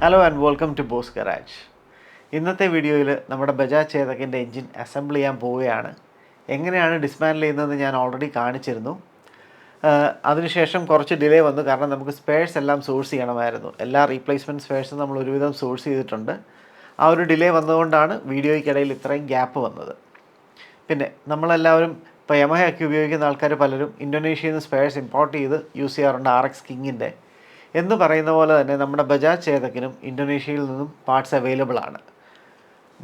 Hello and welcome to Boss Garage. ഇന്നത്തെ വീഡിയോയിൽ നമ്മുടെ ബജാജ് ചേതകിൻ്റെ എൻജിൻ അസംബിൾ ചെയ്യാൻ പോവുകയാണ്. എങ്ങനെയാണ് ഡിസ്മാൻഡിൽ ചെയ്യുന്നതെന്ന് ഞാൻ ഓൾറെഡി കാണിച്ചിരുന്നു. അതിനുശേഷം കുറച്ച് ഡിലേ വന്നു, കാരണം നമുക്ക് സ്പെയർസ് എല്ലാം സോഴ്സ് ചെയ്യണമായിരുന്നു. എല്ലാ റീപ്ലേസ്മെൻറ്റ് സ്പെയർസും നമ്മൾ ഒരുവിധം സോഴ്സ് ചെയ്തിട്ടുണ്ട്. ആ ഒരു ഡിലേ വന്നതുകൊണ്ടാണ് വീഡിയോയ്ക്കിടയിൽ ഇത്രയും ഗ്യാപ്പ് വന്നത്. പിന്നെ നമ്മളെല്ലാവരും ഇപ്പോൾ യമഹയൊക്കെ ഉപയോഗിക്കുന്ന ആൾക്കാർ പലരും ഇന്തോനേഷ്യയിൽ നിന്ന് സ്പെയർസ് ഇമ്പോർട്ട് ചെയ്ത് യൂസ് ചെയ്യാറുണ്ട്. RX കിങ്ങിൻ്റെ എന്ന് പറയുന്ന പോലെ തന്നെ നമ്മുടെ ബജാജ് ചേതക്കിനും ഇന്തോനേഷ്യയിൽ നിന്നും പാർട്സ് അവൈലബിൾ ആണ്.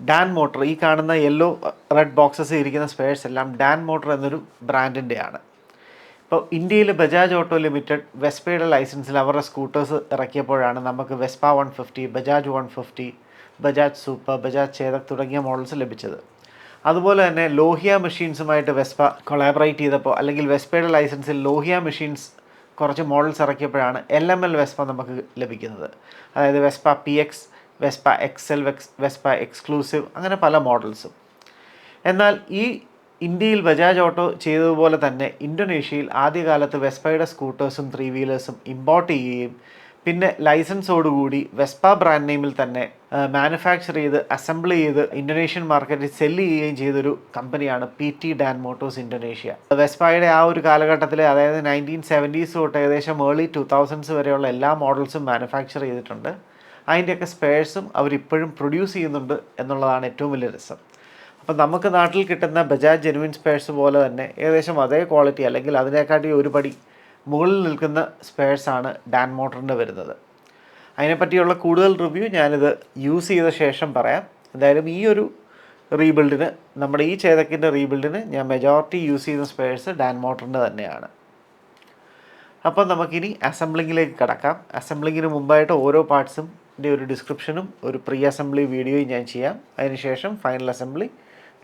ഡാൻ മോട്ടർ, ഈ കാണുന്ന യെല്ലോ റെഡ് ബോക്സസ് ഇരിക്കുന്ന സ്പെയർസ് എല്ലാം ഡാൻ മോട്ടർ എന്നൊരു ബ്രാൻഡിൻ്റെയാണ്. ഇപ്പോൾ ഇന്ത്യയിൽ ബജാജ് ഓട്ടോ ലിമിറ്റഡ് വെസ്പയുടെ ലൈസൻസിൽ അവരുടെ സ്കൂട്ടേഴ്സ് ഇറക്കിയപ്പോഴാണ് നമുക്ക് വെസ്പ 150, ബജാജ് 150, ബജാജ് സൂപ്പർ, ബജാജ് ചേതക് തുടങ്ങിയ മോഡൽസ് ലഭിച്ചത്. അതുപോലെ തന്നെ ലോഹിയ മെഷീൻസുമായിട്ട് വെസ്പ കൊളാബറേറ്റ് ചെയ്തപ്പോൾ, അല്ലെങ്കിൽ വെസ്പയുടെ ലൈസൻസിൽ ലോഹിയ മെഷീൻസ് കുറച്ച് മോഡൽസ് ഇറക്കിയപ്പോഴാണ് LML വെസ്പ നമുക്ക് ലഭിക്കുന്നത്. അതായത് Vespa PX, Vespa XL, Vespa exclusive, അങ്ങനെ പല മോഡൽസും. എന്നാൽ ഈ ഇന്ത്യയിൽ ബജാജ് ഓട്ടോ ചെയ്തതുപോലെ തന്നെ ഇന്തോനേഷ്യയിൽ ആദ്യകാലത്ത് വെസ്പയുടെ സ്കൂട്ടേഴ്സും 3 വീലേഴ്സും ഇമ്പോർട്ട് ചെയ്യുകയും പിന്നെ ലൈസൻസോടുകൂടി വെസ്പ ബ്രാൻഡ് നെയിമിൽ തന്നെ മാനുഫാക്ചർ ചെയ്ത് അസംബിൾ ചെയ്ത് ഇന്തോനേഷ്യൻ മാർക്കറ്റിൽ സെല്ല് ചെയ്യുകയും ചെയ്തൊരു കമ്പനിയാണ് PT ഡാൻ മോട്ടോഴ്സ് ഇന്തോനേഷ്യ. വെസ്പയുടെ ആ ഒരു കാലഘട്ടത്തിൽ, അതായത് 1970s തൊട്ട് ഏകദേശം ഏർലി 2000s വരെയുള്ള എല്ലാ മോഡൽസും മാനുഫാക്ചർ ചെയ്തിട്ടുണ്ട്. അതിൻ്റെയൊക്കെ സ്പെയർസും അവരിപ്പോഴും പ്രൊഡ്യൂസ് ചെയ്യുന്നുണ്ട് എന്നുള്ളതാണ് ഏറ്റവും വലിയ രസം. അപ്പം നമുക്ക് നാട്ടിൽ കിട്ടുന്ന ബജാജ് ജെനുവിൻ സ്പെയർസ് പോലെ തന്നെ ഏകദേശം അതേ ക്വാളിറ്റി അല്ലെങ്കിൽ അതിനെക്കാട്ടി ഒരു പടി മുകളിൽ നിൽക്കുന്ന സ്പെയർസാണ് ഡാൻ മോട്ടറിൻ്റെ വരുന്നത്. അതിനെപ്പറ്റിയുള്ള കൂടുതൽ റിവ്യൂ ഞാനിത് യൂസ് ചെയ്ത ശേഷം പറയാം. എന്തായാലും ഈ ഒരു റീബിൽഡിന്, നമ്മുടെ ഈ ചേതക്കിൻ്റെ റീബിൽഡിന് ഞാൻ മെജോറിറ്റി യൂസ് ചെയ്യുന്ന സ്പെയർസ് ഡാൻ മോട്ടറിൻ്റെ തന്നെയാണ്. അപ്പം നമുക്കിനി അസംബ്ലിങ്ങിലേക്ക് കിടക്കാം. അസംബ്ലിങ്ങിന് മുമ്പായിട്ട് ഓരോ പാർട്സിൻ്റെ ഒരു ഡിസ്ക്രിപ്ഷനും ഒരു പ്രീ അസംബ്ലി വീഡിയോയും ഞാൻ ചെയ്യാം. അതിനുശേഷം ഫൈനൽ അസംബ്ലി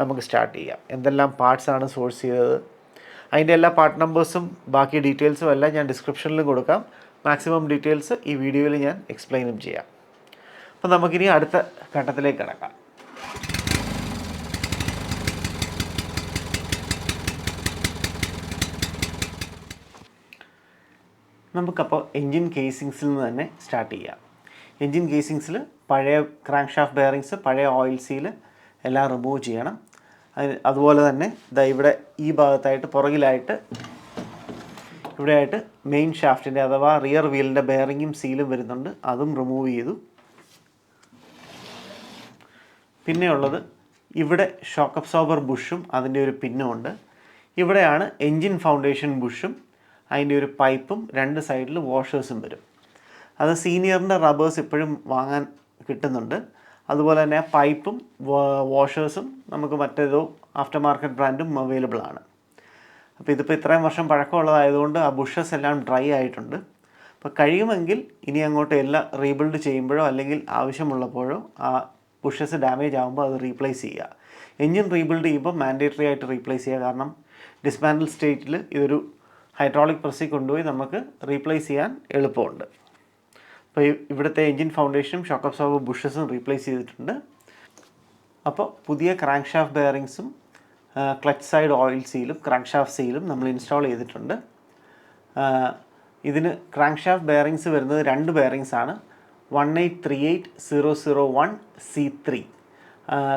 നമുക്ക് സ്റ്റാർട്ട് ചെയ്യാം. എന്തെല്ലാം പാർട്സാണ് സോഴ്സ് ചെയ്തത്, അതിൻ്റെ എല്ലാ പാർട്ട് നമ്പേഴ്സും ബാക്കി ഡീറ്റെയിൽസും എല്ലാം ഞാൻ ഡിസ്ക്രിപ്ഷനിലും കൊടുക്കാം. മാക്സിമം ഡീറ്റെയിൽസ് ഈ വീഡിയോയിൽ ഞാൻ എക്സ്പ്ലെയിനും ചെയ്യാം. അപ്പോൾ നമുക്കിനി അടുത്ത ഘട്ടത്തിലേക്ക് കിടക്കാം. നമുക്കപ്പോൾ എൻജിൻ കേസിങ്സിൽ നിന്ന് തന്നെ സ്റ്റാർട്ട് ചെയ്യാം. എൻജിൻ കേസിങ്സിൽ പഴയ ക്രാങ്ക് ഷാഫ്റ്റ് ബെയറിങ്സ്, പഴയ ഓയിൽ സീല് എല്ലാം റിമൂവ് ചെയ്യണം. അതുപോലെ തന്നെ ഇവിടെ ഈ ഭാഗത്തായിട്ട് പുറകിലായിട്ട് ഇവിടെയായിട്ട് മെയിൻ ഷാഫ്റ്റിൻ്റെ അഥവാ റിയർ വീലിൻ്റെ ബെയറിങ്ങും സീലും വരുന്നുണ്ട്, അതും റിമൂവ് ചെയ്തു. പിന്നെയുള്ളത് ഇവിടെ ഷോക്ക് അബ്സോർബർ ബുഷും അതിൻ്റെ ഒരു പിന്നും ഉണ്ട്. ഇവിടെയാണ് എൻജിൻ ഫൗണ്ടേഷൻ ബുഷും അതിൻ്റെ ഒരു പൈപ്പും 2 സൈഡിൽ വാഷേഴ്സും വരും. അത് സീനിയറിൻ്റെ റബ്ബേഴ്സ് ഇപ്പോഴും വാങ്ങാൻ കിട്ടുന്നുണ്ട്. അതുപോലെ തന്നെ പൈപ്പും വാഷേഴ്സും നമുക്ക് മറ്റേതോ ആഫ്റ്റർ മാർക്കറ്റ് ബ്രാൻഡും അവൈലബിൾ ആണ്. അപ്പോൾ ഇതിപ്പോൾ ഇത്രയും വർഷം പഴക്കമുള്ളതായതുകൊണ്ട് ആ ബുഷസ് എല്ലാം ഡ്രൈ ആയിട്ടുണ്ട്. അപ്പോൾ കഴിയുമെങ്കിൽ ഇനി അങ്ങോട്ട് എല്ലാം റീബിൽഡ് ചെയ്യുമ്പോഴോ അല്ലെങ്കിൽ ആവശ്യമുള്ളപ്പോഴോ ആ ബുഷസ് ഡാമേജ് ആകുമ്പോൾ അത് റീപ്ലേസ് ചെയ്യുക. എൻജിൻ റീബിൽഡ് ചെയ്യുമ്പോൾ മാൻഡേറ്ററി ആയിട്ട് റീപ്ലേസ് ചെയ്യുക. കാരണം ഡിസ്മാൻഡിൽ സ്റ്റേറ്റിൽ ഇതൊരു ഹൈഡ്രോളിക് പ്രസ്സിൽ കൊണ്ടുപോയി നമുക്ക് റീപ്ലേസ് ചെയ്യാൻ എളുപ്പമുണ്ട്. അപ്പോൾ ഇവിടുത്തെ എൻജിൻ ഫൗണ്ടേഷനും ഷോക്ക് അബ്സോർബർ ബുഷസും റീപ്ലേസ് ചെയ്തിട്ടുണ്ട്. അപ്പോൾ പുതിയ ക്രാങ്ക് ഷാഫ്റ്റ് ബെയറിങ്സും ക്ലച്ച് സൈഡ് ഓയിൽ സീലും ക്രാങ്ക് ഷാഫ്റ്റ് സീലും നമ്മൾ ഇൻസ്റ്റാൾ ചെയ്തിട്ടുണ്ട്. ഇതിന് ക്രാങ്ക് ഷാഫ്റ്റ് ബെയറിങ്സ് വരുന്നത് 2 ബെയറിങ്സ് ആണ്. 1838001C3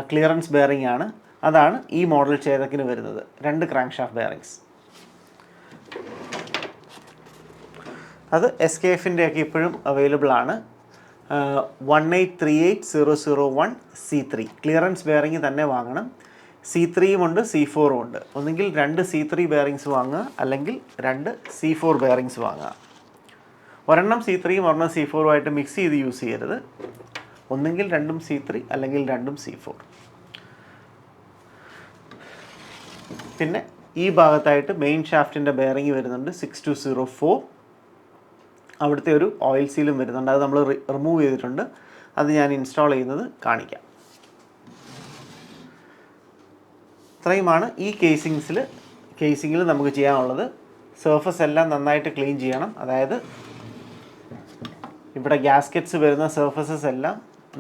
ക്ലിയറൻസ് ബെയറിംഗ് ആണ്. അതാണ് ഈ മോഡൽ ചേതക്കിന് വരുന്നത്, 2 ക്രാങ്ക് ഷാഫ്റ്റ് ബെയറിങ്സ്. അത് SKFൻ്റെ ഒക്കെ ഇപ്പോഴും അവൈലബിൾ ആണ്. 1838001C3 ക്ലിയറൻസ് ബെയറിംഗ് തന്നെ വാങ്ങണം. C3യും ഉണ്ട്, C4ഉം ഉണ്ട്. ഒന്നുകിൽ 2 C3 ബെയറിങ്സ് വാങ്ങുക, അല്ലെങ്കിൽ 2 C4 ബെയറിങ്സ് വാങ്ങുക. ഒരെണ്ണം C3യും ഒരെണ്ണം C4ഉമായിട്ട് മിക്സ് ചെയ്ത് യൂസ് ചെയ്യരുത്. ഒന്നുകിൽ 2 C3 അല്ലെങ്കിൽ 2 C4. പിന്നെ ഈ ഭാഗത്തായിട്ട് മെയിൻ ഷാഫ്റ്റിൻ്റെ ബെയറിംഗ് വരുന്നുണ്ട് 6204. അവിടുത്തെ ഒരു ഓയിൽ സീലും വരുന്നുണ്ട്, അത് നമ്മൾ റിമൂവ് ചെയ്തിട്ടുണ്ട്. അത് ഞാൻ ഇൻസ്റ്റാൾ ചെയ്യുന്നത് കാണിക്കാം. ഇത്രയുമാണ് ഈ കേസിങ്ങിൽ നമുക്ക് ചെയ്യാനുള്ളത്. സർഫസ് എല്ലാം നന്നായിട്ട് ക്ലീൻ ചെയ്യണം. അതായത് ഇവിടെ ഗ്യാസ്കറ്റ്സ് വരുന്ന സർഫസസ് എല്ലാം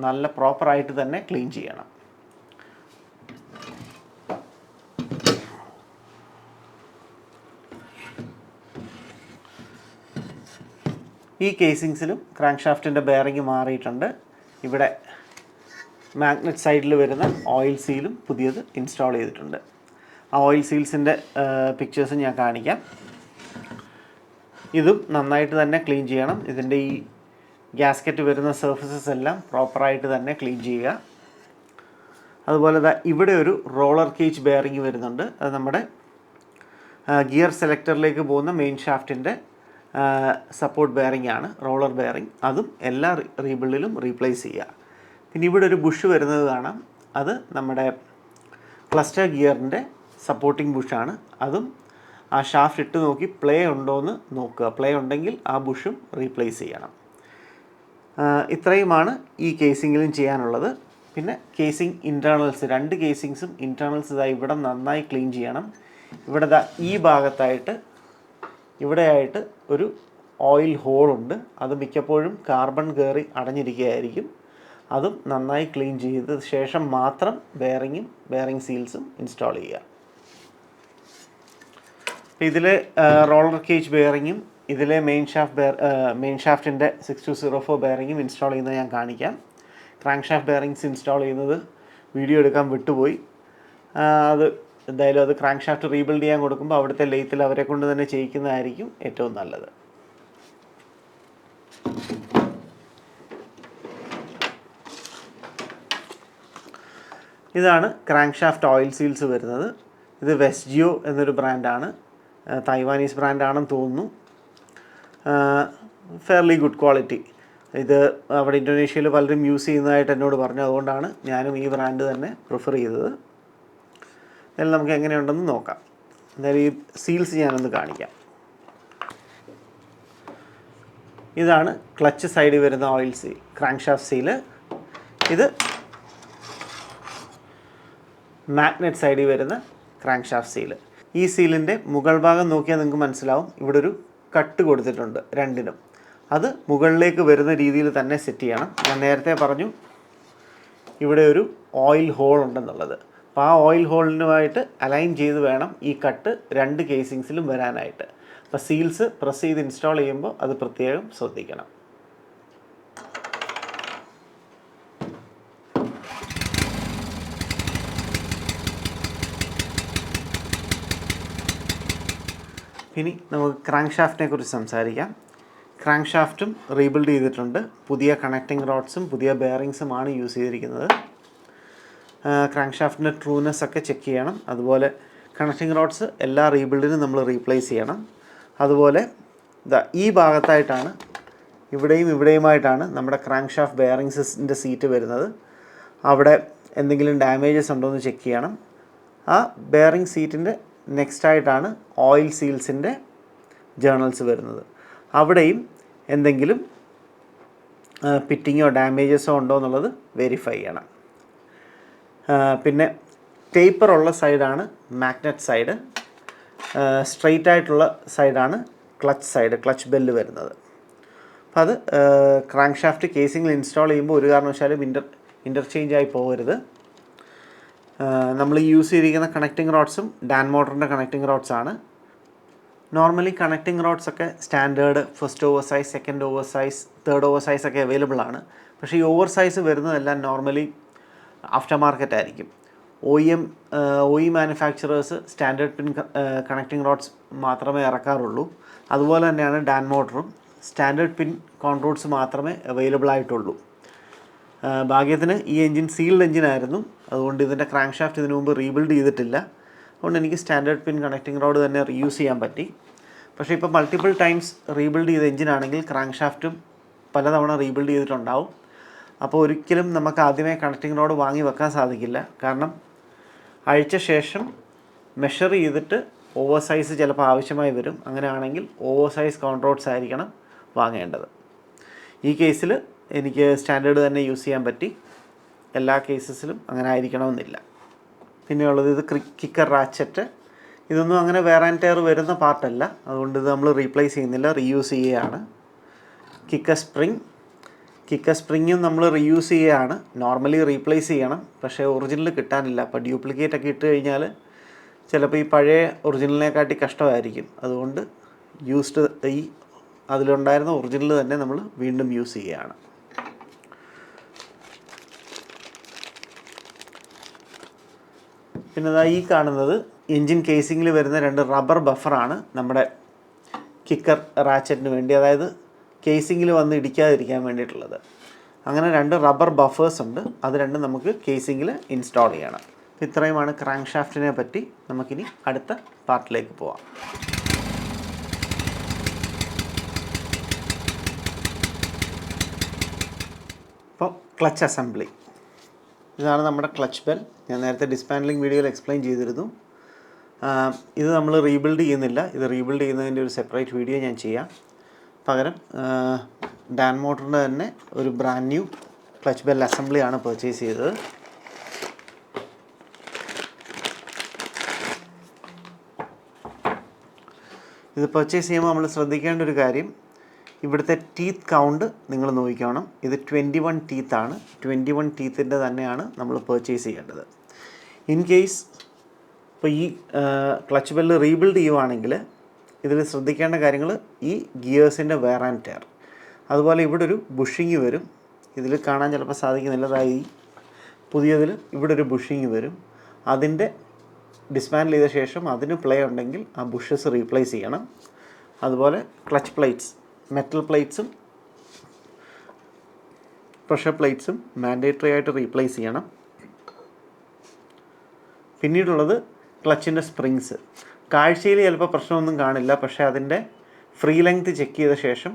നല്ല പ്രോപ്പറായിട്ട് തന്നെ ക്ലീൻ ചെയ്യണം. ഈ കേസിങ്സിലും ക്രാങ്ക് ഷാഫ്റ്റിൻ്റെ ബെയറിംഗ് മാറിയിട്ടുണ്ട്. ഇവിടെ മാഗ്നറ്റ് സൈഡിൽ വരുന്ന ഓയിൽ സീലും പുതിയത് ഇൻസ്റ്റാൾ ചെയ്തിട്ടുണ്ട്. ആ ഓയിൽ സീൽസിൻ്റെ പിക്ചേഴ്സ് ഞാൻ കാണിക്കാം. ഇതും നന്നായിട്ട് തന്നെ ക്ലീൻ ചെയ്യണം. ഇതിൻ്റെ ഈ ഗ്യാസ്കറ്റ് വരുന്ന സർഫസസ് എല്ലാം പ്രോപ്പറായിട്ട് തന്നെ ക്ലീൻ ചെയ്യുക. അതുപോലെ ഇവിടെ ഒരു റോളർ കേജ് ബെയറിംഗ് വരുന്നുണ്ട്. അത് നമ്മുടെ ഗിയർ സെലക്ടറിലേക്ക് പോകുന്ന മെയിൻ ഷാഫ്റ്റിൻ്റെ സപ്പോർട്ട് ബെയറിംഗ് ആണ്, റോളർ ബെയറിംഗ്. അതും എല്ലാ റീബിൽഡിലും റീപ്ലേസ് ചെയ്യുക. പിന്നെ ഇവിടെ ഒരു ബുഷ് വരുന്നത് കാണാം. അത് നമ്മുടെ ക്ലസ്റ്റർ ഗിയറിൻ്റെ സപ്പോർട്ടിംഗ് ബുഷാണ്. അതും ആ ഷാഫ്റ്റ് ഇട്ട് നോക്കി പ്ലേ ഉണ്ടോ എന്ന് നോക്കുക. പ്ലേ ഉണ്ടെങ്കിൽ ആ ബുഷും റീപ്ലേസ് ചെയ്യണം. ഇത്രയുമാണ് ഈ കേസിങ്ങിലും ചെയ്യാനുള്ളത്. പിന്നെ കേസിങ് ഇൻറ്റേർണൽസ്, 2 കേസിങ്സും ഇൻറ്റേർണൽസ് ഇവിടെ നന്നായി ക്ലീൻ ചെയ്യണം. ഇവിടെ ഈ ഭാഗത്തായിട്ട് ഇവിടെയായിട്ട് ഒരു ഓയിൽ ഹോളുണ്ട്. അത് മിക്കപ്പോഴും കാർബൺ കയറി അടഞ്ഞിരിക്കുകയായിരിക്കും. അതും നന്നായി ക്ലീൻ ചെയ്ത ശേഷം മാത്രം ബെയറിംഗ് സീൽസും ഇൻസ്റ്റാൾ ചെയ്യുക. ഇതിലെ റോളർ കേജ് ബെയറിങ്ങും ഇതിലെ മെയിൻ ഷാഫ്റ്റിൻ്റെ 6204 ബെയറിങ്ങും ഇൻസ്റ്റാൾ ചെയ്യുന്നത് ഞാൻ കാണിക്കാം. ക്രാങ്ക് ഷാഫ്റ്റ് ബെയറിങ്സ് ഇൻസ്റ്റാൾ ചെയ്യുന്നത് വീഡിയോ എടുക്കാൻ വിട്ടുപോയി. അത് എന്തായാലും അത് ക്രാങ്ക് ഷാഫ്റ്റ് റീബിൽഡ് ചെയ്യാൻ കൊടുക്കുമ്പോൾ അവിടുത്തെ ലെയ്ത്തിൽ അവരെ കൊണ്ട് തന്നെ ചെയ്യിക്കുന്നതായിരിക്കും ഏറ്റവും നല്ലത്. ഇതാണ് ക്രാങ്ക് ഷാഫ്റ്റ് ഓയിൽ സീൽസ് വരുന്നത്. ഇത് വെസ്റ്റ്ജിയോ എന്നൊരു ബ്രാൻഡാണ്, തൈവാനീസ് ബ്രാൻഡാണെന്ന് തോന്നുന്നു. Fairly good quality. ഇത് അവിടെ ഇന്തോനേഷ്യയിൽ പലരും യൂസ് ചെയ്യുന്നതായിട്ട് എന്നോട് പറഞ്ഞു. അതുകൊണ്ടാണ് ഞാനും ഈ ബ്രാൻഡ് തന്നെ പ്രിഫർ ചെയ്തത്. എന്നാലും നമുക്ക് എങ്ങനെയുണ്ടെന്ന് നോക്കാം. എന്തായാലും ഈ സീൽസ് ഞാനൊന്ന് കാണിക്കാം. ഇതാണ് ക്ലച്ച് സൈഡിൽ വരുന്ന oil seal, crank shaft seal. ഇത് മാഗ്നറ്റ് സൈഡിൽ വരുന്ന ക്രാങ്ക് ഷാഫ്റ്റ് സീല്. ഈ സീലിൻ്റെ മുകൾ ഭാഗം നോക്കിയാൽ നിങ്ങൾക്ക് മനസ്സിലാവും, ഇവിടെ ഒരു കട്ട് കൊടുത്തിട്ടുണ്ട് രണ്ടിനും. അത് മുകളിലേക്ക് വരുന്ന രീതിയിൽ തന്നെ സെറ്റ് ചെയ്യണം. ഞാൻ നേരത്തെ പറഞ്ഞു ഇവിടെ ഒരു ഓയിൽ ഹോൾ ഉണ്ടെന്നുള്ളത്. അപ്പോൾ ആ ഓയിൽ ഹോളിനുമായിട്ട് അലൈൻ ചെയ്ത് വേണം ഈ കട്ട് 2 കേസിങ്സിലും വരാനായിട്ട്. അപ്പോൾ സീൽസ് പ്രസ് ചെയ്ത് ഇൻസ്റ്റാൾ ചെയ്യുമ്പോൾ അത് പ്രത്യേകം ശ്രദ്ധിക്കണം. ഇനി നമുക്ക് ക്രാങ്ക് ഷാഫ്റ്റിനെ കുറിച്ച് സംസാരിക്കാം. ക്രാങ്ക് ഷാഫ്റ്റും റീബിൽഡ് ചെയ്തിട്ടുണ്ട്. പുതിയ കണക്റ്റിംഗ് റോഡ്സും പുതിയ ബെയറിങ്സുമാണ് യൂസ് ചെയ്തിരിക്കുന്നത്. ക്രാങ്ക് ഷാഫ്റ്റിൻ്റെ ട്രൂനെസ് ഒക്കെ ചെക്ക് ചെയ്യണം. അതുപോലെ കണക്റ്റിംഗ് റോഡ്സ് എല്ലാ റീബിൽഡിനും നമ്മൾ റീപ്ലേസ് ചെയ്യണം. അതുപോലെ ഈ ഭാഗത്തായിട്ടാണ്, ഇവിടെയുമായിട്ടാണ് നമ്മുടെ ക്രാങ്ക് ഷാഫ്റ്റ് ബെയറിങ്സിൻ്റെ സീറ്റ് വരുന്നത്. അവിടെ എന്തെങ്കിലും ഡാമേജസ് ഉണ്ടോ എന്ന് ചെക്ക് ചെയ്യണം. ആ ബെയറിംഗ് സീറ്റിൻ്റെ നെക്സ്റ്റായിട്ടാണ് ഓയിൽ സീൽസിൻ്റെ ജേർണൽസ് വരുന്നത്. അവിടെയും എന്തെങ്കിലും പിറ്റിങ്ങോ ഡാമേജസോ ഉണ്ടോ എന്നുള്ളത് വെരിഫൈ ചെയ്യണം. പിന്നെ ടേപ്പറുള്ള സൈഡാണ് മാഗ്നറ്റ് സൈഡ്, സ്ട്രെയിറ്റ് ആയിട്ടുള്ള സൈഡാണ് ക്ലച്ച് ബെല്ല് വരുന്നത്. അപ്പോൾ അത് ക്രാങ്ക് ഷാഫ്റ്റ് കേസിങ്ങിൽ ഇൻസ്റ്റാൾ ചെയ്യുമ്പോൾ ഒരു കാരണവശാലും ഇൻ്റർചേഞ്ച് ആയി പോകരുത്. നമ്മൾ യൂസ് ചെയ്തിരിക്കുന്ന കണക്റ്റിംഗ് റോഡ്സും ഡാൻ മോട്ടറിൻ്റെ കണക്റ്റിംഗ് റോഡ്സാണ്. നോർമലി കണക്റ്റിംഗ് റോഡ്സൊക്കെ standard first over size, second over size, third over size ഒക്കെ അവൈലബിൾ ആണ്. പക്ഷേ ഈ ഓവർ സൈസ് വരുന്നതെല്ലാം നോർമലി ആഫ്റ്റർ മാർക്കറ്റ് ആയിരിക്കും. OE manufacturers standard pin connecting rods മാത്രമേ ഇറക്കാറുള്ളൂ. അതുപോലെ തന്നെയാണ് ഡാൻ മോട്ടറും സ്റ്റാൻഡേർഡ് പിൻ കോൺട്രോഡ്സ് മാത്രമേ അവൈലബിൾ ആയിട്ടുള്ളൂ. ഭാഗ്യത്തിന് ഈ എൻജിൻ സീൽഡ് എൻജിനായിരുന്നു. അതുകൊണ്ട് ഇതിൻ്റെ ക്രാങ്ക് ഷാഫ്റ്റ് ഇതിനു മുമ്പ് റീബിൽഡ് ചെയ്തിട്ടില്ല. അതുകൊണ്ട് എനിക്ക് സ്റ്റാൻഡേർഡ് പിൻ കണക്റ്റിംഗ് റോഡ് തന്നെ റീയൂസ് ചെയ്യാൻ പറ്റി. പക്ഷേ ഇപ്പോൾ മൾട്ടിപ്പിൾ ടൈംസ് റീബിൽഡ് ചെയ്ത എൻജിനാണെങ്കിൽ ക്രാങ്ക് ഷാഫ്റ്റും പലതവണ റീബിൽഡ് ചെയ്തിട്ടുണ്ടാവും. അപ്പോൾ ഒരിക്കലും നമുക്ക് ആദ്യമേ കണക്റ്റിംഗ് റോഡ് വാങ്ങി വെക്കാൻ സാധിക്കില്ല. കാരണം അഴിച്ച ശേഷം മെഷർ ചെയ്തിട്ട് ഓവർ സൈസ് ചിലപ്പോൾ ആവശ്യമായി വരും. അങ്ങനെയാണെങ്കിൽ ഓവർ സൈസ് കോൺട്രോഡ്സ് ആയിരിക്കണം വാങ്ങേണ്ടത്. ഈ കേസിൽ എനിക്ക് സ്റ്റാൻഡേർഡ് തന്നെ യൂസ് ചെയ്യാൻ പറ്റി. എല്ലാ കേസസിലും അങ്ങനെ ആയിരിക്കണമെന്നില്ല. പിന്നെയുള്ളത് ഇത് കിക്കർ റാച്ചറ്റ്. ഇതൊന്നും അങ്ങനെ വെയർ ആൻഡ് ടയർ വരുന്ന പാർട്ടല്ല. അതുകൊണ്ട് ഇത് നമ്മൾ റീപ്ലേസ് ചെയ്യുന്നില്ല, റീയൂസ് ചെയ്യുകയാണ്. കിക്കർ സ്പ്രിങ്ങും നമ്മൾ റീയൂസ് ചെയ്യുകയാണ്. നോർമലി റീപ്ലേസ് ചെയ്യണം, പക്ഷേ ഒറിജിനൽ കിട്ടാനില്ല. അപ്പോൾ ഡ്യൂപ്ലിക്കേറ്റ് ഒക്കെ ഇട്ട് കഴിഞ്ഞാൽ ചിലപ്പോൾ ഈ പഴയ ഒറിജിനലിനെക്കാട്ടി കഷ്ടമായിരിക്കും. അതുകൊണ്ട് അതിലുണ്ടായിരുന്ന ഒറിജിനൽ തന്നെ നമ്മൾ വീണ്ടും യൂസ് ചെയ്യുകയാണ്. പിന്നെ ഇതാ ഈ കാണുന്നത് എൻജിൻ കേസിങ്ങിൽ വരുന്ന 2 റബ്ബർ ബഫറാണ് നമ്മുടെ കിക്കർ റാച്ചറ്റിന് വേണ്ടി, അതായത് കേസിങ്ങിൽ വന്ന് ഇടിക്കാതിരിക്കാൻ വേണ്ടിയിട്ടുള്ളത്. അങ്ങനെ 2 റബ്ബർ ബഫേഴ്സ് ഉണ്ട്, അത് രണ്ടും നമുക്ക് കേസിങ്ങിൽ ഇൻസ്റ്റാൾ ചെയ്യണം. ഇത്രയുമാണ് ക്രാങ്ക് ഷാഫ്റ്റിനെ പറ്റി. നമുക്കിനി അടുത്ത പാർട്ടിലേക്ക് പോവാം. ഇപ്പോൾ ക്ലച്ച് അസംബ്ലി, ഇതാണ് നമ്മുടെ ക്ലച്ച് ബെൽ. ഞാൻ നേരത്തെ ഡിസ്പാൻഡലിംഗ് വീഡിയോയിൽ എക്സ്പ്ലെയിൻ ചെയ്തിരുന്നു. ഇത് നമ്മൾ റീബിൽഡ് ചെയ്യുന്നില്ല, ഇത് റീബിൽഡ് ചെയ്യുന്നതിൻ്റെ ഒരു സെപ്പറേറ്റ് വീഡിയോ ഞാൻ ചെയ്യാം. പകരം ഡാൻ മോട്ടറിൻ്റെ തന്നെ ഒരു ബ്രാൻഡ് ന്യൂ ക്ലച്ച് ബെൽ അസംബ്ലിയാണ് പർച്ചേസ് ചെയ്തത്. ഇത് പർച്ചേസ് ചെയ്യുമ്പോൾ നമ്മൾ ശ്രദ്ധിക്കേണ്ട ഒരു കാര്യം, ഇവിടുത്തെ ടീത്ത് കൗണ്ട് നിങ്ങൾ നോക്കിക്കണം. ഇത് 21 ടീത്താണ്. 21 ടീത്തിൻ്റെ തന്നെയാണ് നമ്മൾ പർച്ചേസ് ചെയ്യേണ്ടത്. ഇൻ കേസ് ഇപ്പോൾ ഈ ക്ലച്ച് ബെല്ല് റീബിൽഡ് ചെയ്യുവാണെങ്കിൽ ഇതിൽ ശ്രദ്ധിക്കേണ്ട കാര്യങ്ങൾ, ഈ ഗിയേഴ്സിൻ്റെ വെയർ ആൻഡ് ടയർ, അതുപോലെ ഇവിടെ ഒരു ബുഷിങ് വരും. ഇതിൽ കാണാൻ ചിലപ്പോൾ സാധിക്കുന്നില്ല, അതായത് ഈ പുതിയതിൽ ഇവിടെ ഒരു ബുഷിങ് വരും. അതിൻ്റെ ഡിസ്മാൻഡിൽ ചെയ്ത ശേഷം അതിന് പ്ലേ ഉണ്ടെങ്കിൽ ആ ബുഷസ് റീപ്ലേസ് ചെയ്യണം. അതുപോലെ ക്ലച്ച് പ്ലേറ്റ്സ്, മെറ്റൽ പ്ലേറ്റ്സും പ്രഷർ പ്ലേറ്റ്സും മാൻഡേറ്ററി ആയിട്ട് റീപ്ലേസ് ചെയ്യണം. പിന്നീടുള്ളത് ക്ലച്ചിൻ്റെ സ്പ്രിങ്സ്. കാഴ്ചയിൽ ചിലപ്പോൾ പ്രശ്നമൊന്നും കാണില്ല, പക്ഷേ അതിൻ്റെ ഫ്രീ ലെങ്ത് ചെക്ക് ചെയ്ത ശേഷം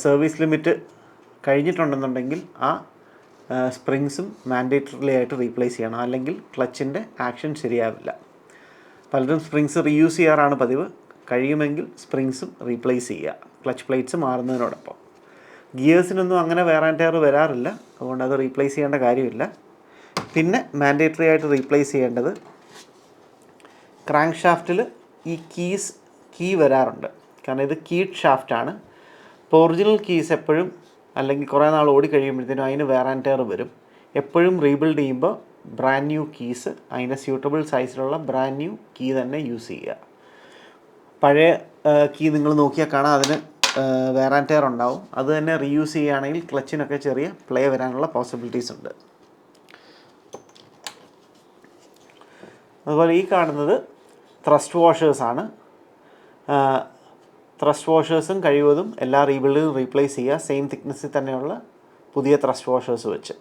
സർവീസ് ലിമിറ്റ് കഴിഞ്ഞിട്ടുണ്ടെന്നുണ്ടെങ്കിൽ ആ സ്പ്രിങ്സും മാൻഡേറ്ററി ആയിട്ട് റീപ്ലേസ് ചെയ്യണം, അല്ലെങ്കിൽ ക്ലച്ചിൻ്റെ ആക്ഷൻ ശരിയാവില്ല. പലരും സ്പ്രിങ്സ് റീയൂസ് ചെയ്യാറാണ് പതിവ്. കഴിയുമെങ്കിൽ സ്പ്രിങ്സും റീപ്ലേസ് ചെയ്യുക, ക്ലച്ച് പ്ലേറ്റ്സ് മാറുന്നതിനോടൊപ്പം. ഗിയേഴ്സിനൊന്നും അങ്ങനെ വെയർ ആൻഡ് ടയർ വരാറില്ല, അതുകൊണ്ട് അത് റീപ്ലേസ് ചെയ്യേണ്ട കാര്യമില്ല. പിന്നെ മാൻഡേറ്ററി ആയിട്ട് റീപ്ലേസ് ചെയ്യേണ്ടത്, ക്രാങ്ക് ഷാഫ്റ്റിൽ ഈ കീ വരാറുണ്ട്. കാരണം ഇത് കീഡ് ഷാഫ്റ്റാണ്. ഇപ്പോൾ ഒറിജിനൽ കീസ് എപ്പോഴും, അല്ലെങ്കിൽ കുറേ നാൾ ഓടി കഴിയുമ്പോഴത്തേനും അതിന് വെയർ ആൻഡ് ടയർ വരും. എപ്പോഴും റീബിൽഡ് ചെയ്യുമ്പോൾ ബ്രാൻഡ് ന്യൂ കീസ്, അതിൻ്റെ സ്യൂട്ടബിൾ സൈസിലുള്ള ബ്രാൻഡ് ന്യൂ കീ തന്നെ യൂസ് ചെയ്യുക. പഴയ കീ നിങ്ങൾ നോക്കിയാൽ കാണാം, അതിന് വെയർ ആൻഡ് ടയർ ഉണ്ടാവും. അത് തന്നെ റീയൂസ് ചെയ്യുകയാണെങ്കിൽ ക്ലച്ചിനൊക്കെ ചെറിയ പ്ലേ വരാനുള്ള പോസിബിലിറ്റീസ് ഉണ്ട്. അതുപോലെ ഈ കാണുന്നത് ത്രസ്റ്റ് വാഷേഴ്സാണ്. ത്രസ്റ്റ് വാഷേഴ്സും കഴിവതും എല്ലാ റീബിൽഡിലും റീപ്ലേസ് ചെയ്യുക, സെയിം തിക്നെസ്സിൽ തന്നെയുള്ള പുതിയ ത്രസ്റ്റ് വാഷേഴ്സ് വെച്ച്.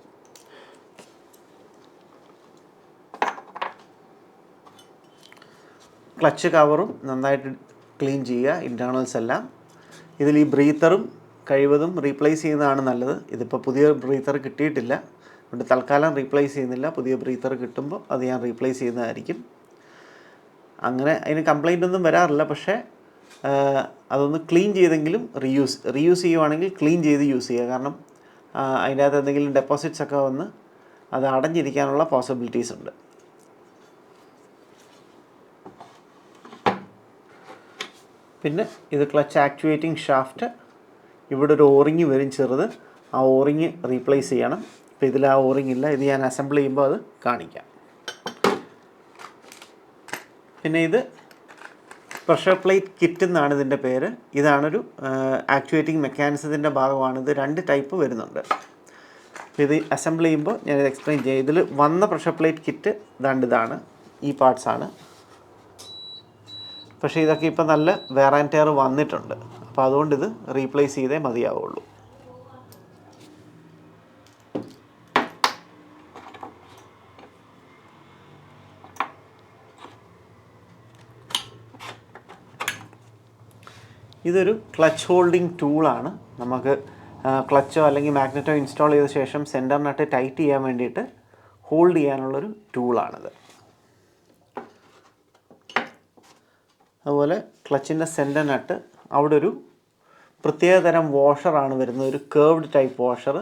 ക്ലച്ച് കവറും നന്നായിട്ട് ക്ലീൻ ചെയ്യുക, ഇൻറ്റേർണൽസ് എല്ലാം. ഇതിൽ ഈ ബ്രീത്തറും കഴിവതും റീപ്ലേസ് ചെയ്യുന്നതാണ് നല്ലത്. ഇതിപ്പോൾ പുതിയ ബ്രീത്തർ കിട്ടിയിട്ടില്ല, അതുകൊണ്ട് തൽക്കാലം റീപ്ലേസ് ചെയ്യുന്നില്ല. പുതിയ ബ്രീത്തർ കിട്ടുമ്പോൾ അത് ഞാൻ റീപ്ലേസ് ചെയ്യുന്നതായിരിക്കും. അങ്ങനെ അതിന് കംപ്ലൈൻ്റ് ഒന്നും വരാറില്ല, പക്ഷേ അതൊന്ന് ക്ലീൻ ചെയ്തെങ്കിലും റീയൂസ് ചെയ്യുവാണെങ്കിൽ ക്ലീൻ ചെയ്ത് യൂസ് ചെയ്യുക. കാരണം അതിൻ്റെ അകത്ത് എന്തെങ്കിലും ഡെപ്പോസിറ്റ്സ് ഒക്കെ വന്ന് അത് അടഞ്ഞിരിക്കാനുള്ള പോസിബിലിറ്റീസ് ഉണ്ട്. പിന്നെ ഇത് ക്ലച്ച് ആക്ച്വേറ്റിംഗ് ഷാഫ്റ്റ്. ഇവിടെ ഒരു ഓറിങ് വരും ചെറുത്, ആ ഓറിങ് റീപ്ലേസ് ചെയ്യണം. ഇപ്പോൾ ഇതിൽ ആ ഓറിങ് ഇല്ല, ഇത് ഞാൻ അസംബിൾ ചെയ്യുമ്പോൾ അത് കാണിക്കാം. പിന്നെ ഇത് പ്രഷർ പ്ലേറ്റ് കിറ്റ് എന്നാണ് ഇതിൻ്റെ പേര്. ഇതാണൊരു ആക്ച്വേറ്റിംഗ് മെക്കാനിസത്തിൻ്റെ ഭാഗമാണ്. ഇത് 2 ടൈപ്പ് വരുന്നുണ്ട്. ഇത് അസംബിൾ ചെയ്യുമ്പോൾ ഞാനിത് എക്സ്പ്ലെയിൻ ചെയ്യാം. ഇതിൽ വന്ന പ്രഷർ പ്ലേറ്റ് കിറ്റ് ഇതാണ്, ഈ പാർട്സാണ്. പക്ഷേ ഇതൊക്കെ ഇപ്പോൾ നല്ല വെയർ ആൻഡ് ടയർ വന്നിട്ടുണ്ട്, അപ്പോൾ അതുകൊണ്ട് ഇത് റീപ്ലേസ് ചെയ്തേ മതിയാവുള്ളൂ. ഇതൊരു ക്ലച്ച് ഹോൾഡിംഗ് ടൂളാണ്. നമുക്ക് ക്ലച്ചോ അല്ലെങ്കിൽ മാഗ്നറ്റോ ഇൻസ്റ്റാൾ ചെയ്ത ശേഷം സെൻറ്റർ നട്ട് ടൈറ്റ് ചെയ്യാൻ വേണ്ടിയിട്ട് ഹോൾഡ് ചെയ്യാനുള്ളൊരു ടൂളാണിത്. അതുപോലെ ക്ലച്ചിൻ്റെ സെൻറ്റർ നട്ട് അവിടെ ഒരു പ്രത്യേകതരം വാഷറാണ് വരുന്നത്, ഒരു കേർവ്ഡ് ടൈപ്പ് വാഷർ.